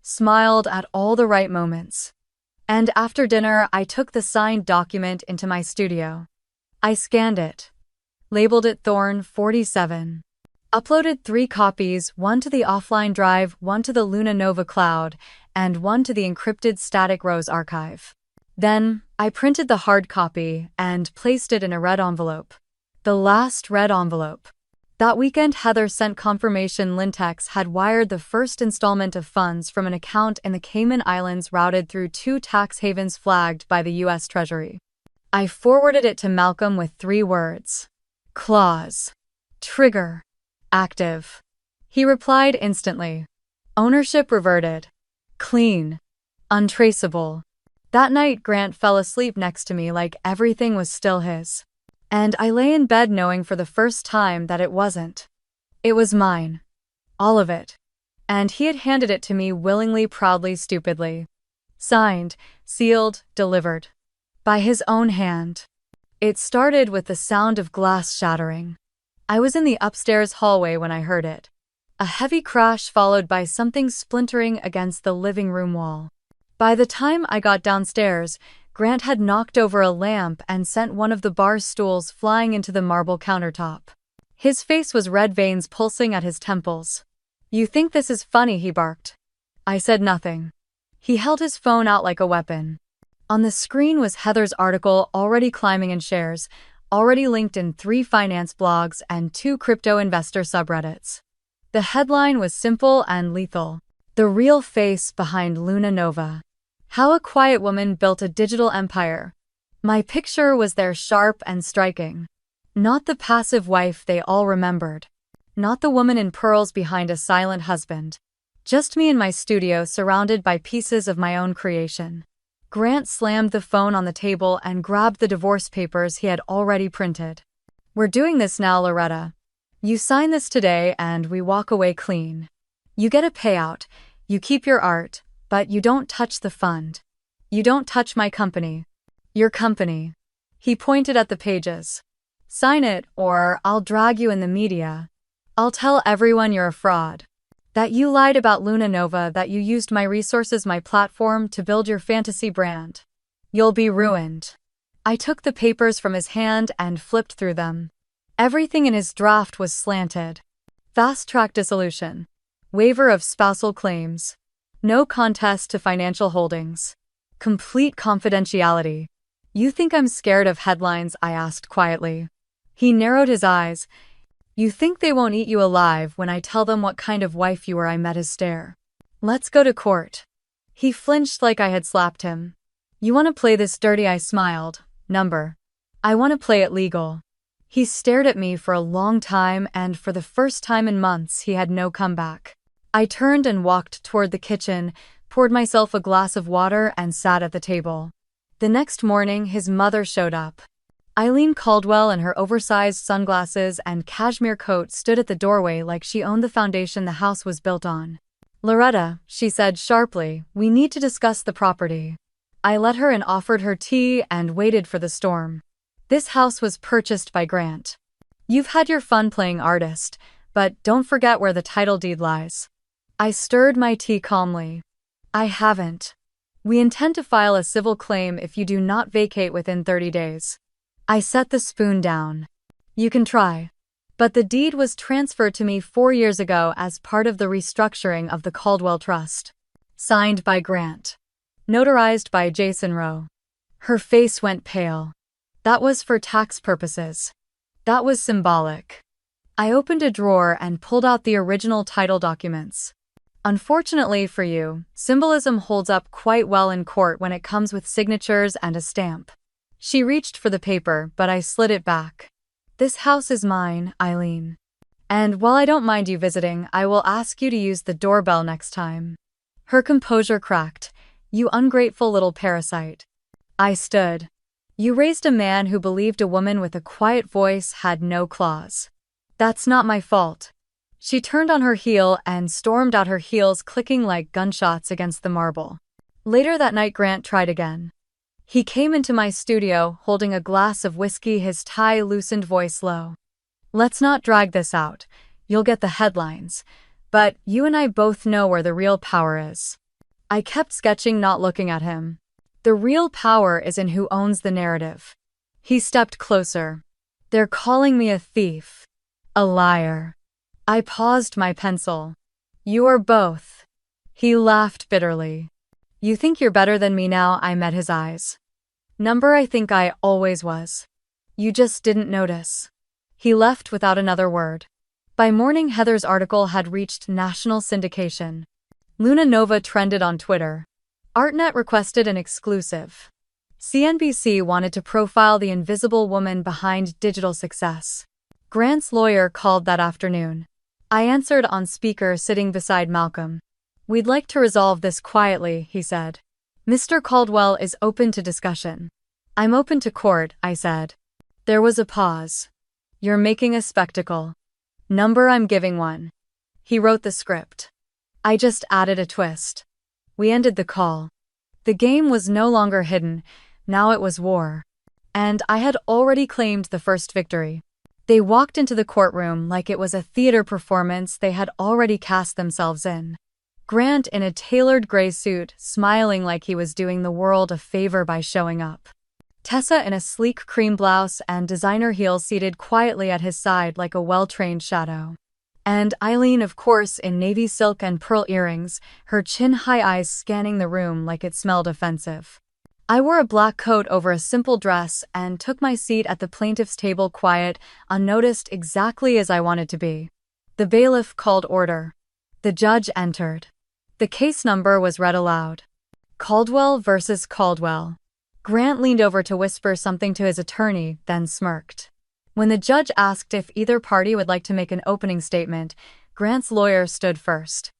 Smiled at all the right moments. And after dinner, I took the signed document into my studio. I scanned it. Labeled it Thorn 47. Uploaded 3 copies, one to the offline drive, one to the Luna Nova cloud, and one to the encrypted Static Rose archive. Then, I printed the hard copy and placed it in a red envelope. The last red envelope. That weekend, Heather sent confirmation Lintex had wired the first installment of funds from an account in the Cayman Islands routed through 2 tax havens flagged by the U.S. Treasury. I forwarded it to Malcolm with 3 words. Clause. Trigger. Active. He replied instantly. Ownership reverted. Clean. Untraceable. That night, Grant fell asleep next to me like everything was still his. And I lay in bed knowing for the first time that it wasn't. It was mine. All of it. And he had handed it to me willingly, proudly, stupidly. Signed, sealed, delivered. By his own hand. It started with the sound of glass shattering. I was in the upstairs hallway when I heard it. A heavy crash followed by something splintering against the living room wall. By the time I got downstairs, Grant had knocked over a lamp and sent one of the bar stools flying into the marble countertop. His face was red, veins pulsing at his temples. You think this is funny, he barked. I said nothing. He held his phone out like a weapon. On the screen was Heather's article, already climbing in shares, already linked in 3 finance blogs and 2 crypto investor subreddits. The headline was simple and lethal. The real face behind Luna Nova. How a quiet woman built a digital empire. My picture was there, sharp and striking. Not the passive wife they all remembered. Not the woman in pearls behind a silent husband. Just me in my studio, surrounded by pieces of my own creation. Grant slammed the phone on the table and grabbed the divorce papers he had already printed. We're doing this now, Loretta. You sign this today and we walk away clean. You get a payout, you keep your art, but you don't touch the fund. You don't touch my company. Your company. He pointed at the pages. Sign it, or I'll drag you in the media. I'll tell everyone you're a fraud. That you lied about Luna Nova, that you used my resources, my platform, to build your fantasy brand. You'll be ruined. I took the papers from his hand and flipped through them. Everything in his draft was slanted. Fast-track dissolution. Waiver of spousal claims. No contest to financial holdings. Complete confidentiality. You think I'm scared of headlines? I asked quietly. He narrowed his eyes. You think they won't eat you alive when I tell them what kind of wife you were? I met his stare. Let's go to court. He flinched like I had slapped him. You want to play this dirty? I smiled. Number. I want to play it legal. He stared at me for a long time, and for the first time in months he had no comeback. I turned and walked toward the kitchen, poured myself a glass of water, and sat at the table. The next morning, his mother showed up. Eileen Caldwell in her oversized sunglasses and cashmere coat stood at the doorway like she owned the foundation the house was built on. Loretta, she said sharply, we need to discuss the property. I let her in, offered her tea, and waited for the storm. This house was purchased by Grant. You've had your fun playing artist, but don't forget where the title deed lies. I stirred my tea calmly. I haven't. We intend to file a civil claim if you do not vacate within 30 days. I set the spoon down. You can try. But the deed was transferred to me 4 years ago as part of the restructuring of the Caldwell Trust. Signed by Grant. Notarized by Jason Rowe. Her face went pale. That was for tax purposes. That was symbolic. I opened a drawer and pulled out the original title documents. Unfortunately for you, symbolism holds up quite well in court when it comes with signatures and a stamp. She reached for the paper, but I slid it back. This house is mine, Eileen. And while I don't mind you visiting, I will ask you to use the doorbell next time. Her composure cracked. You ungrateful little parasite. I stood. You raised a man who believed a woman with a quiet voice had no claws. That's not my fault. She turned on her heel and stormed out, her heels clicking like gunshots against the marble. Later that night, Grant tried again. He came into my studio, holding a glass of whiskey, his tie loosened, voice low. Let's not drag this out. You'll get the headlines. But you and I both know where the real power is. I kept sketching, not looking at him. The real power is in who owns the narrative. He stepped closer. They're calling me a thief. A liar. I paused my pencil. You are both. He laughed bitterly. You think you're better than me now? I met his eyes. Number, I think I always was. You just didn't notice. He left without another word. By morning, Heather's article had reached national syndication. Luna Nova trended on Twitter. Artnet requested an exclusive. CNBC wanted to profile the invisible woman behind digital success. Grant's lawyer called that afternoon. I answered on speaker, sitting beside Malcolm. We'd like to resolve this quietly, he said. Mr. Caldwell is open to discussion. I'm open to court, I said. There was a pause. You're making a spectacle. Number, I'm giving one. He wrote the script. I just added a twist. We ended the call. The game was no longer hidden, now it was war. And I had already claimed the first victory. They walked into the courtroom like it was a theater performance they had already cast themselves in. Grant in a tailored gray suit, smiling like he was doing the world a favor by showing up. Tessa in a sleek cream blouse and designer heels seated quietly at his side like a well-trained shadow. And Eileen, of course, in navy silk and pearl earrings, her chin-high eyes scanning the room like it smelled offensive. I wore a black coat over a simple dress and took my seat at the plaintiff's table, quiet, unnoticed, exactly as I wanted to be. The bailiff called order. The judge entered. The case number was read aloud. Caldwell versus Caldwell. Grant leaned over to whisper something to his attorney, then smirked. When the judge asked if either party would like to make an opening statement, Grant's lawyer stood first.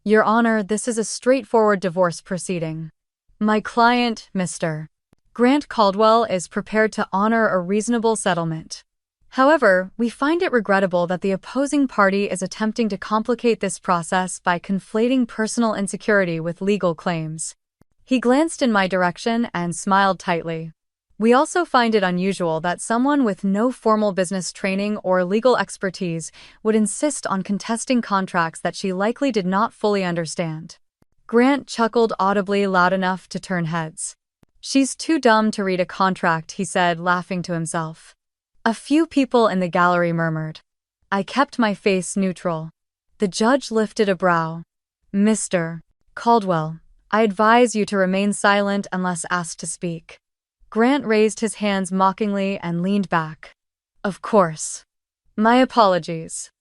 Your Honor, this is a straightforward divorce proceeding. My client, Mr. Grant Caldwell, is prepared to honor a reasonable settlement. However, we find it regrettable that the opposing party is attempting to complicate this process by conflating personal insecurity with legal claims. He glanced in my direction and smiled tightly. We also find it unusual that someone with no formal business training or legal expertise would insist on contesting contracts that she likely did not fully understand. Grant chuckled audibly, loud enough to turn heads. She's too dumb to read a contract, he said, laughing to himself. A few people in the gallery murmured. I kept my face neutral. The judge lifted a brow. Mr. Caldwell, I advise you to remain silent unless asked to speak. Grant raised his hands mockingly and leaned back. Of course. My apologies.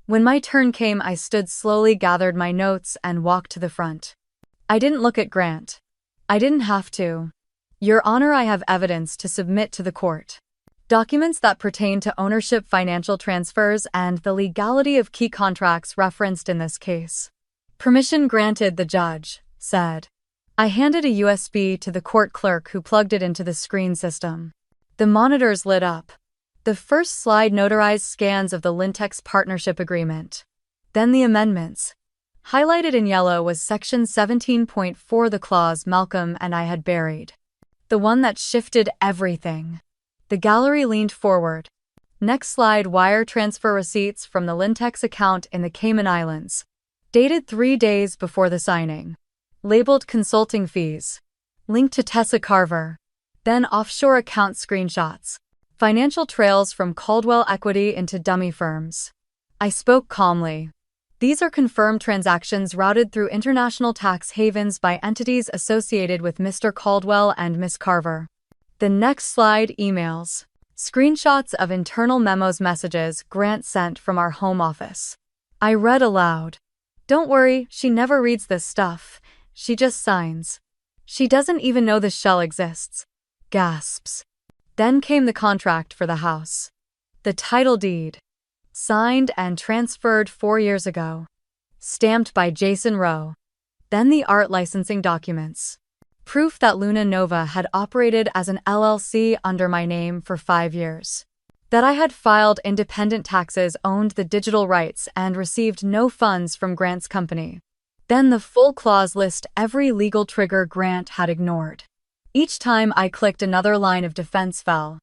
When my turn came, I stood slowly, gathered my notes, and walked to the front. I didn't look at Grant. I didn't have to. Your Honor, I have evidence to submit to the court. Documents that pertain to ownership, financial transfers, and the legality of key contracts referenced in this case. Permission granted, the judge said. I handed a USB to the court clerk, who plugged it into the screen system. The monitors lit up. The first slide notarized scans of the Lintex partnership agreement. Then the amendments. Highlighted in yellow was Section 17.4, the clause Malcolm and I had buried. The one that shifted everything. The gallery leaned forward. Next slide, wire transfer receipts from the Lintex account in the Cayman Islands. Dated 3 days before the signing. Labeled consulting fees. Link to Tessa Carver. Then offshore account screenshots. Financial trails from Caldwell Equity into dummy firms. I spoke calmly. These are confirmed transactions routed through international tax havens by entities associated with Mr. Caldwell and Miss Carver. The next slide, emails. Screenshots of internal memos messages Grant sent from our home office. I read aloud. Don't worry, she never reads this stuff. She just signs. She doesn't even know the shell exists. Gasps. Then came the contract for the house. The title deed. Signed and transferred 4 years ago. Stamped by Jason Rowe. Then the art licensing documents. Proof that Luna Nova had operated as an LLC under my name for 5 years. That I had filed independent taxes, owned the digital rights, and received no funds from Grant's company. Then the full clause list every legal trigger Grant had ignored. Each time I clicked, another line of defense fell.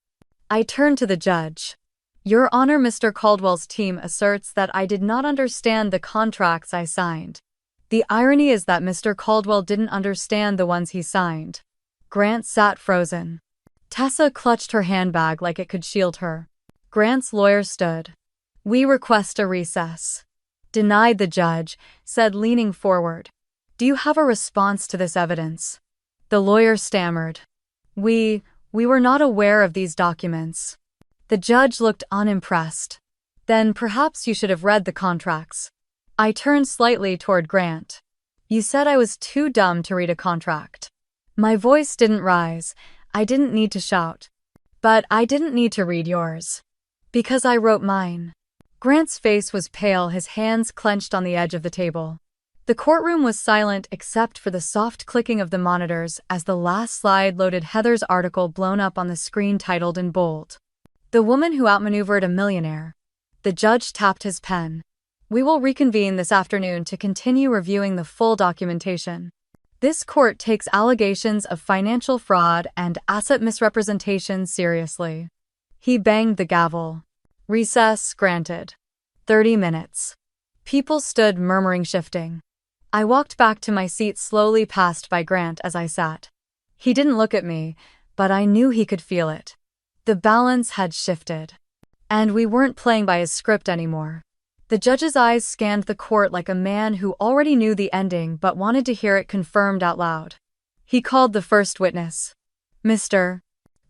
I turned to the judge. Your Honor, Mr. Caldwell's team asserts that I did not understand the contracts I signed. The irony is that Mr. Caldwell didn't understand the ones he signed. Grant sat frozen. Tessa clutched her handbag like it could shield her. Grant's lawyer stood. We request a recess. Denied, the judge said, leaning forward. Do you have a response to this evidence? The lawyer stammered. We were not aware of these documents. The judge looked unimpressed. Then perhaps you should have read the contracts. I turned slightly toward Grant. You said I was too dumb to read a contract. My voice didn't rise. I didn't need to shout. But I didn't need to read yours. Because I wrote mine. Grant's face was pale, his hands clenched on the edge of the table. The courtroom was silent except for the soft clicking of the monitors as the last slide loaded. Heather's article blown up on the screen, titled in bold. The woman who outmaneuvered a millionaire. The judge tapped his pen. We will reconvene this afternoon to continue reviewing the full documentation. This court takes allegations of financial fraud and asset misrepresentation seriously. He banged the gavel. Recess granted. 30 minutes. People stood murmuring, shifting. I walked back to my seat, slowly passed by Grant as I sat. He didn't look at me, but I knew he could feel it. The balance had shifted. And we weren't playing by his script anymore. The judge's eyes scanned the court like a man who already knew the ending but wanted to hear it confirmed out loud. He called the first witness. Mr.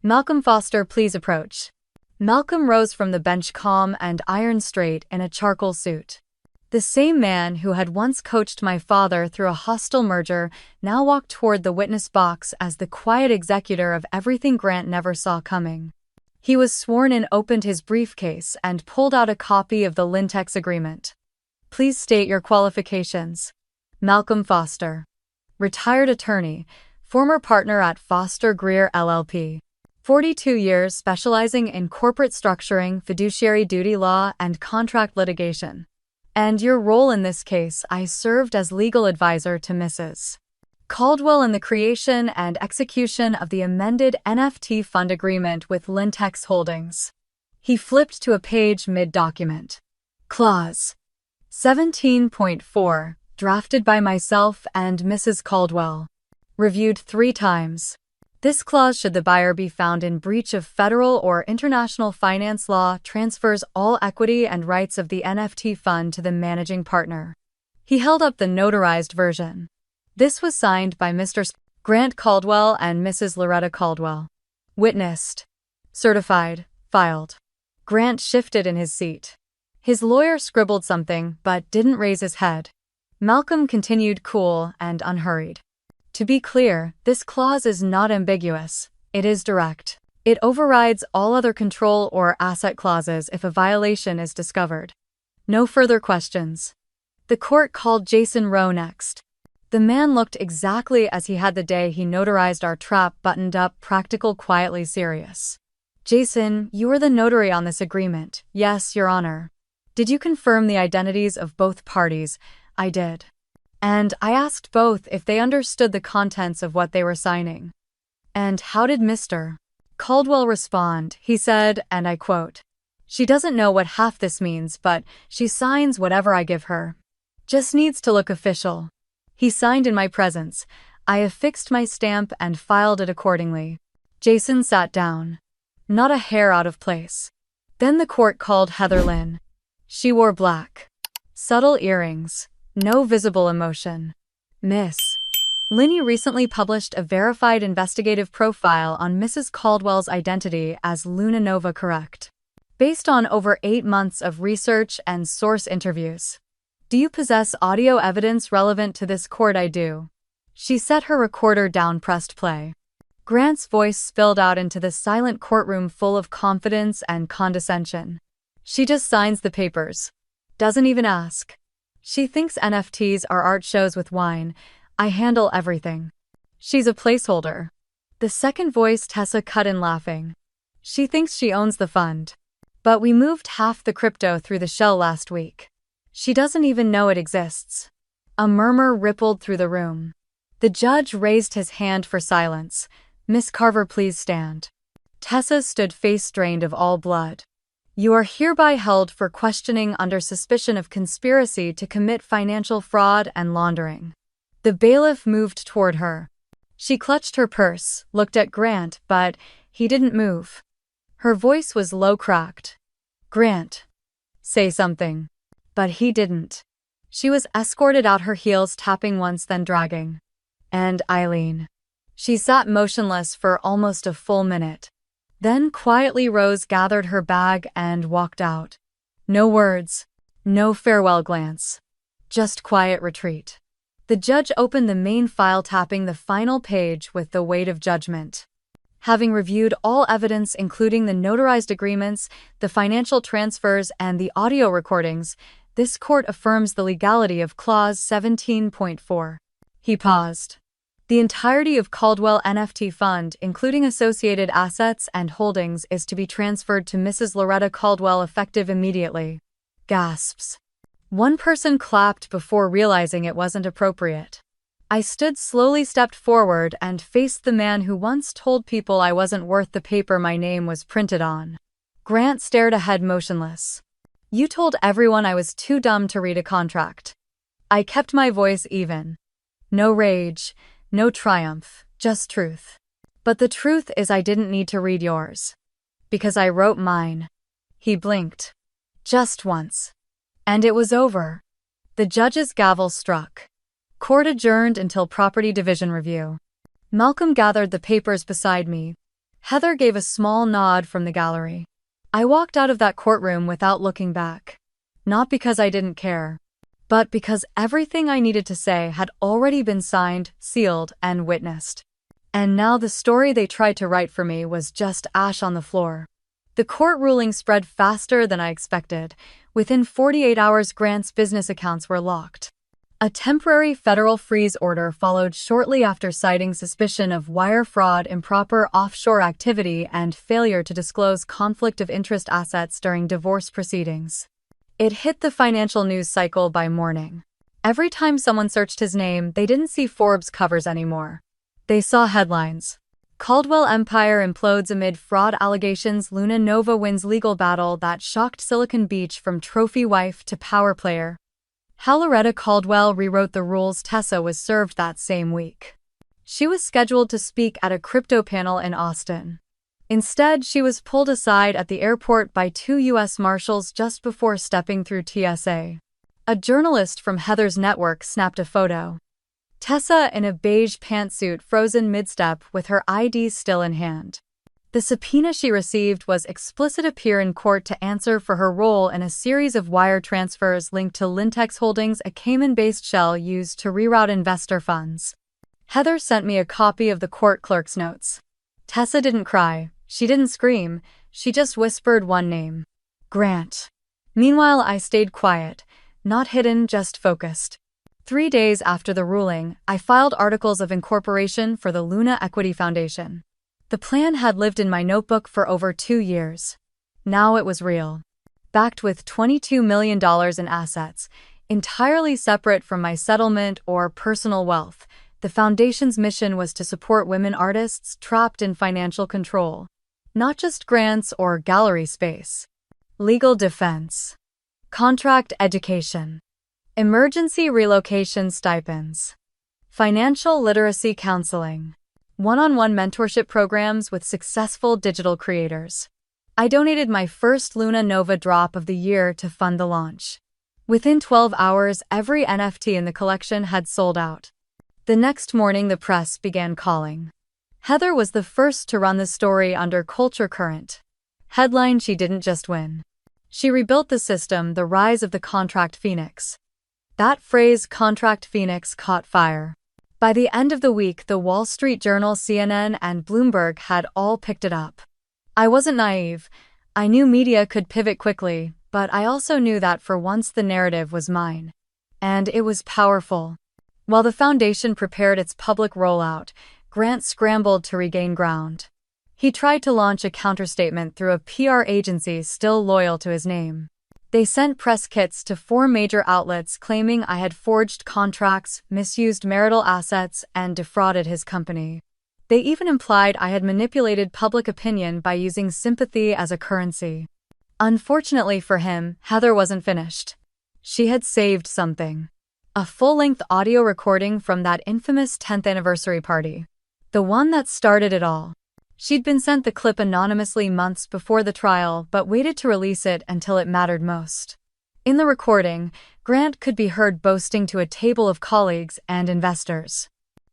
Malcolm Foster, please approach. Malcolm rose from the bench, calm and iron straight in a charcoal suit. The same man who had once coached my father through a hostile merger now walked toward the witness box as the quiet executor of everything Grant never saw coming. He was sworn in, opened his briefcase, and pulled out a copy of the Lintex agreement. Please state your qualifications. Malcolm Foster. Retired attorney, former partner at Foster Greer LLP. 42 years, specializing in corporate structuring, fiduciary duty law, and contract litigation. And your role in this case? I served as legal advisor to Mrs. Caldwell in the creation and execution of the amended NFT fund agreement with Lintex Holdings. He flipped to a page mid-document. Clause 17.4, drafted by myself and Mrs. Caldwell. Reviewed 3 times. This clause, should the buyer be found in breach of federal or international finance law, transfers all equity and rights of the NFT fund to the managing partner. He held up the notarized version. This was signed by Mr. Grant Caldwell and Mrs. Loretta Caldwell. Witnessed. Certified. Filed. Grant shifted in his seat. His lawyer scribbled something but didn't raise his head. Malcolm continued, cool and unhurried. To be clear, this clause is not ambiguous. It is direct. It overrides all other control or asset clauses if a violation is discovered. No further questions. The court called Jason Rowe next. The man looked exactly as he had the day he notarized our trap, buttoned up, practical, quietly serious. Jason, you are the notary on this agreement. Yes, Your Honor. Did you confirm the identities of both parties? I did. And I asked both if they understood the contents of what they were signing. And how did Mr. Caldwell respond? He said, and I quote, She doesn't know what half this means, but she signs whatever I give her. Just needs to look official. He signed in my presence. I affixed my stamp and filed it accordingly. Jason sat down. Not a hair out of place. Then the court called Heather Lynn. She wore black. Subtle earrings. No visible emotion. Miss Linney recently published a verified investigative profile on Mrs. Caldwell's identity as Luna Nova Correct, based on over 8 months of research and source interviews. Do you possess audio evidence relevant to this court? I do. She set her recorder down, pressed play. Grant's voice spilled out into the silent courtroom full of confidence and condescension. She just signs the papers. Doesn't even ask. She thinks NFTs are art shows with wine. I handle everything. She's a placeholder. The second voice, Tessa, cut in laughing. She thinks she owns the fund. But we moved half the crypto through the shell last week. She doesn't even know it exists. A murmur rippled through the room. The judge raised his hand for silence. Miss Carver, please stand. Tessa stood, face drained of all blood. You are hereby held for questioning under suspicion of conspiracy to commit financial fraud and laundering. The bailiff moved toward her. She clutched her purse, looked at Grant, but he didn't move. Her voice was low, cracked. Grant, say something. But he didn't. She was escorted out, her heels tapping once, then dragging. And Eileen. She sat motionless for almost a full minute. Then quietly rose, gathered her bag, and walked out. No words. No farewell glance. Just quiet retreat. The judge opened the main file, tapping the final page with the weight of judgment. Having reviewed all evidence, including the notarized agreements, the financial transfers, and the audio recordings, this court affirms the legality of Clause 17.4. He paused. The entirety of Caldwell NFT Fund, including associated assets and holdings, is to be transferred to Mrs. Loretta Caldwell effective immediately. Gasps. One person clapped before realizing it wasn't appropriate. I stood, slowly stepped forward, and faced the man who once told people I wasn't worth the paper my name was printed on. Grant stared ahead, motionless. You told everyone I was too dumb to read a contract. I kept my voice even. No rage, no triumph, just truth. But the truth is I didn't need to read yours. Because I wrote mine. He blinked. Just once. And it was over. The judge's gavel struck. Court adjourned until property division review. Malcolm gathered the papers beside me. Heather gave a small nod from the gallery. I walked out of that courtroom without looking back. Not because I didn't care, but because everything I needed to say had already been signed, sealed, and witnessed. And now the story they tried to write for me was just ash on the floor. The court ruling spread faster than I expected. Within 48 hours, Grant's business accounts were locked. A temporary federal freeze order followed shortly after, citing suspicion of wire fraud, improper offshore activity, and failure to disclose conflict of interest assets during divorce proceedings. It hit the financial news cycle by morning. Every time someone searched his name, they didn't see Forbes covers anymore. They saw headlines. Caldwell Empire implodes amid fraud allegations. Luna Nova wins legal battle that shocked Silicon Beach from trophy wife to power player. How Loretta Caldwell rewrote the rules. Tessa was served that same week. She was scheduled to speak at a crypto panel in Austin. Instead, she was pulled aside at the airport by 2 U.S. Marshals just before stepping through TSA. A journalist from Heather's network snapped a photo. Tessa in a beige pantsuit, frozen mid-step with her ID still in hand. The subpoena she received was explicit: appear in court to answer for her role in a series of wire transfers linked to Lintex Holdings, a Cayman-based shell used to reroute investor funds. Heather sent me a copy of the court clerk's notes. Tessa didn't cry, she didn't scream, she just whispered one name. Grant. Meanwhile, I stayed quiet, not hidden, just focused. 3 days after the ruling, I filed articles of incorporation for the Luna Equity Foundation. The plan had lived in my notebook for over 2 years. Now it was real. Backed with $22 million in assets, entirely separate from my settlement or personal wealth, the foundation's mission was to support women artists trapped in financial control. Not just grants or gallery space. legal defense, contract education, emergency relocation stipends, financial literacy counseling, one-on-one mentorship programs with successful digital creators. I donated my first Luna Nova drop of the year to fund the launch. Within 12 hours, every NFT in the collection had sold out. The next morning, the press began calling. Heather was the first to run the story under Culture Current. Headline: She didn't just win. She rebuilt the system, the rise of the contract phoenix. That phrase, contract phoenix, caught fire. By the end of the week, the Wall Street Journal, CNN, and Bloomberg had all picked it up. I wasn't naive. I knew media could pivot quickly, but I also knew that for once the narrative was mine. And it was powerful. While the foundation prepared its public rollout, Grant scrambled to regain ground. He tried to launch a counterstatement through a PR agency still loyal to his name. They sent press kits to 4 major outlets claiming I had forged contracts, misused marital assets, and defrauded his company. They even implied I had manipulated public opinion by using sympathy as a currency. Unfortunately for him, Heather wasn't finished. She had saved something. A full-length audio recording from that infamous 10th anniversary party. The one that started it all. She'd been sent the clip anonymously months before the trial, but waited to release it until it mattered most. In the recording, Grant could be heard boasting to a table of colleagues and investors.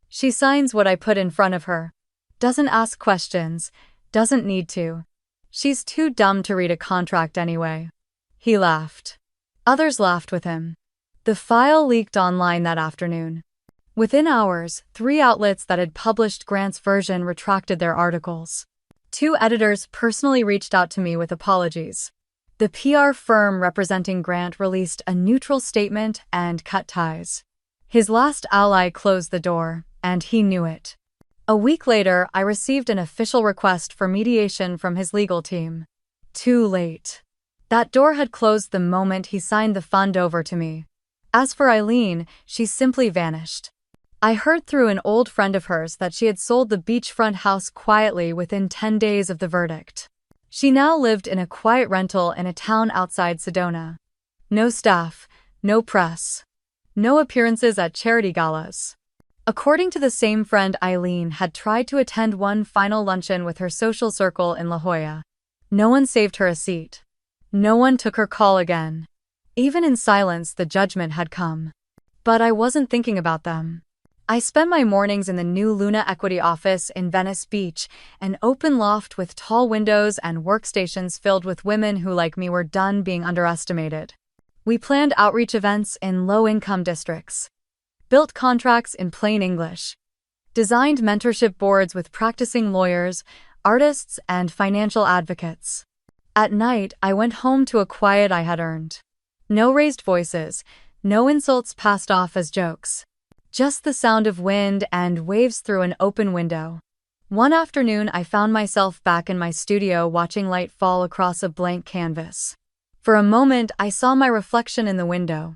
She signs what I put in front of her. Doesn't ask questions, doesn't need to. She's too dumb to read a contract anyway. He laughed. Others laughed with him. The file leaked online that afternoon. Within hours, 3 outlets that had published Grant's version retracted their articles. 2 editors personally reached out to me with apologies. The PR firm representing Grant released a neutral statement and cut ties. His last ally closed the door, and he knew it. A week later, I received an official request for mediation from his legal team. Too late. That door had closed the moment he signed the fund over to me. As for Eileen, she simply vanished. I heard through an old friend of hers that she had sold the beachfront house quietly within 10 days of the verdict. She now lived in a quiet rental in a town outside Sedona. No staff, no press. No appearances at charity galas. According to the same friend, Eileen had tried to attend one final luncheon with her social circle in La Jolla. No one saved her a seat. No one took her call again. Even in silence, the judgment had come. But I wasn't thinking about them. I spent my mornings in the new Luna Equity office in Venice Beach, an open loft with tall windows and workstations filled with women who, like me, were done being underestimated. We planned outreach events in low-income districts. Built contracts in plain English. Designed mentorship boards with practicing lawyers, artists, and financial advocates. At night, I went home to a quiet I had earned. No raised voices, no insults passed off as jokes. Just the sound of wind and waves through an open window. One afternoon, I found myself back in my studio watching light fall across a blank canvas. For a moment, I saw my reflection in the window.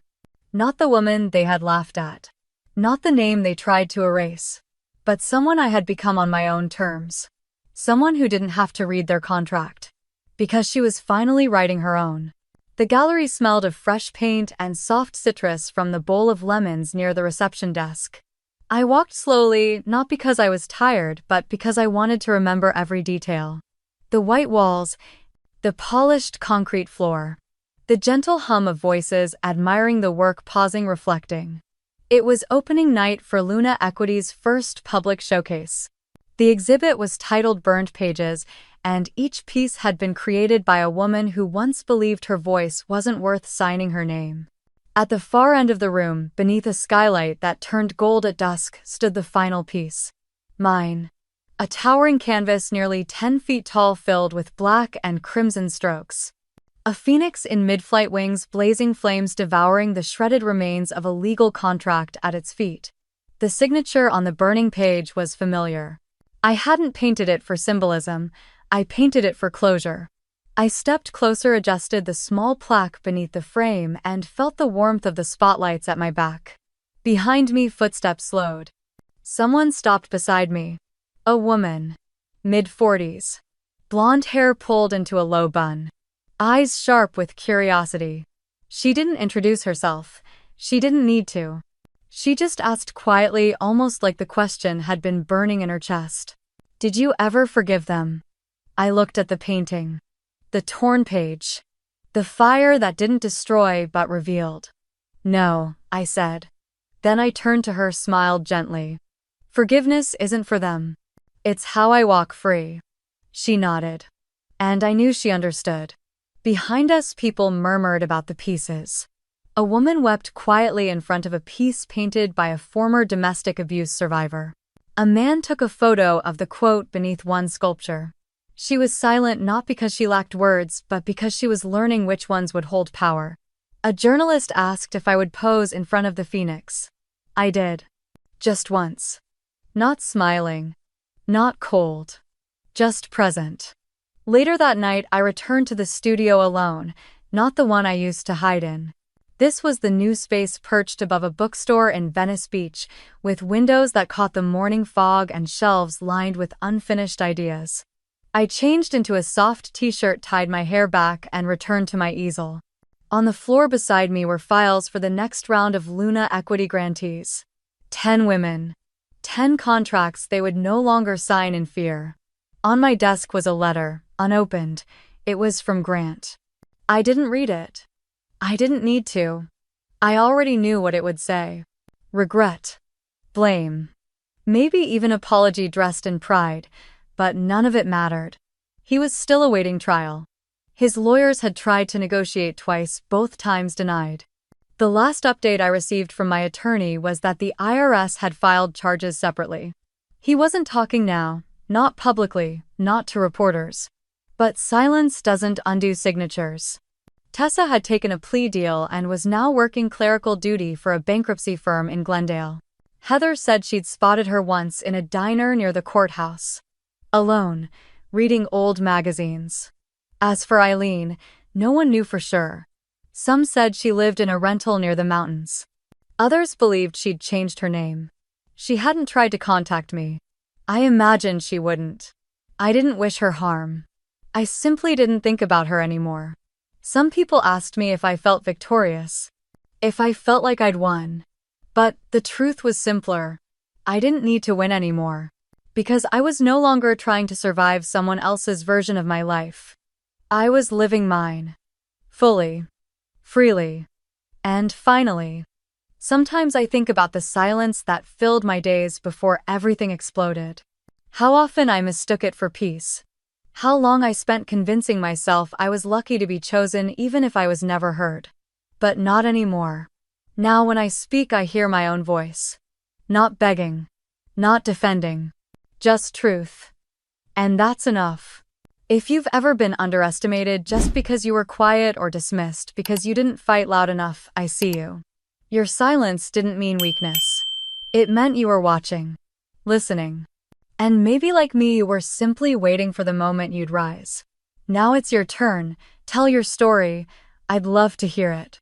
Not the woman they had laughed at. Not the name they tried to erase. But someone I had become on my own terms. Someone who didn't have to read their contract. Because she was finally writing her own. The gallery smelled of fresh paint and soft citrus from the bowl of lemons near the reception desk. I walked slowly, not because I was tired, but because I wanted to remember every detail. The white walls, the polished concrete floor, the gentle hum of voices admiring the work, pausing, reflecting. It was opening night for Luna Equity's first public showcase. The exhibit was titled Burned Pages, and each piece had been created by a woman who once believed her voice wasn't worth signing her name. At the far end of the room, beneath a skylight that turned gold at dusk, stood the final piece. Mine. A towering canvas nearly 10 feet tall filled with black and crimson strokes. A phoenix in mid-flight wings, blazing flames devouring the shredded remains of a legal contract at its feet. The signature on the burning page was familiar. I hadn't painted it for symbolism, I painted it for closure. I stepped closer, adjusted the small plaque beneath the frame, and felt the warmth of the spotlights at my back. Behind me, footsteps slowed. Someone stopped beside me. A woman. Mid-40s. Blonde hair pulled into a low bun. eyes sharp with curiosity. She didn't introduce herself. She didn't need to. She just asked quietly, almost like the question had been burning in her chest. Did you ever forgive them? I looked at the painting. The torn page. The fire that didn't destroy but revealed. No, I said. Then I turned to her, smiled gently. Forgiveness isn't for them. It's how I walk free. She nodded. And I knew she understood. Behind us, people murmured about the pieces. A woman wept quietly in front of a piece painted by a former domestic abuse survivor. A man took a photo of the quote beneath one sculpture. She was silent not because she lacked words, but because she was learning which ones would hold power. A journalist asked if I would pose in front of the phoenix. I did. Just once. Not smiling. Not cold. Just present. Later that night, I returned to the studio alone, not the one I used to hide in. This was the new space perched above a bookstore in Venice Beach, with windows that caught the morning fog and shelves lined with unfinished ideas. I changed into a soft t-shirt, tied my hair back, and returned to my easel. On the floor beside me were files for the next round of Luna Equity grantees. 10 women. 10 contracts they would no longer sign in fear. On my desk was a letter, unopened. It was from Grant. I didn't read it. I didn't need to. I already knew what it would say. Regret. Blame. Maybe even apology dressed in pride, but none of it mattered. He was still awaiting trial. His lawyers had tried to negotiate twice, both times denied. The last update I received from my attorney was that the IRS had filed charges separately. He wasn't talking now, not publicly, not to reporters. But silence doesn't undo signatures. Tessa had taken a plea deal and was now working clerical duty for a bankruptcy firm in Glendale. Heather said she'd spotted her once in a diner near the courthouse. Alone, reading old magazines. As for Eileen, no one knew for sure. Some said she lived in a rental near the mountains. Others believed she'd changed her name. She hadn't tried to contact me. I imagined she wouldn't. I didn't wish her harm. I simply didn't think about her anymore. Some people asked me if I felt victorious. If I felt like I'd won. But the truth was simpler. I didn't need to win anymore. Because I was no longer trying to survive someone else's version of my life. I was living mine. Fully. Freely. And finally. Sometimes I think about the silence that filled my days before everything exploded. How often I mistook it for peace. How long I spent convincing myself I was lucky to be chosen even if I was never heard. But not anymore. Now when I speak, I hear my own voice. Not begging. Not defending. Just truth. And that's enough. If you've ever been underestimated just because you were quiet or dismissed because you didn't fight loud enough, I see you. Your silence didn't mean weakness. It meant you were watching. Listening. And maybe like me, you were simply waiting for the moment you'd rise. Now it's your turn. Tell your story. I'd love to hear it.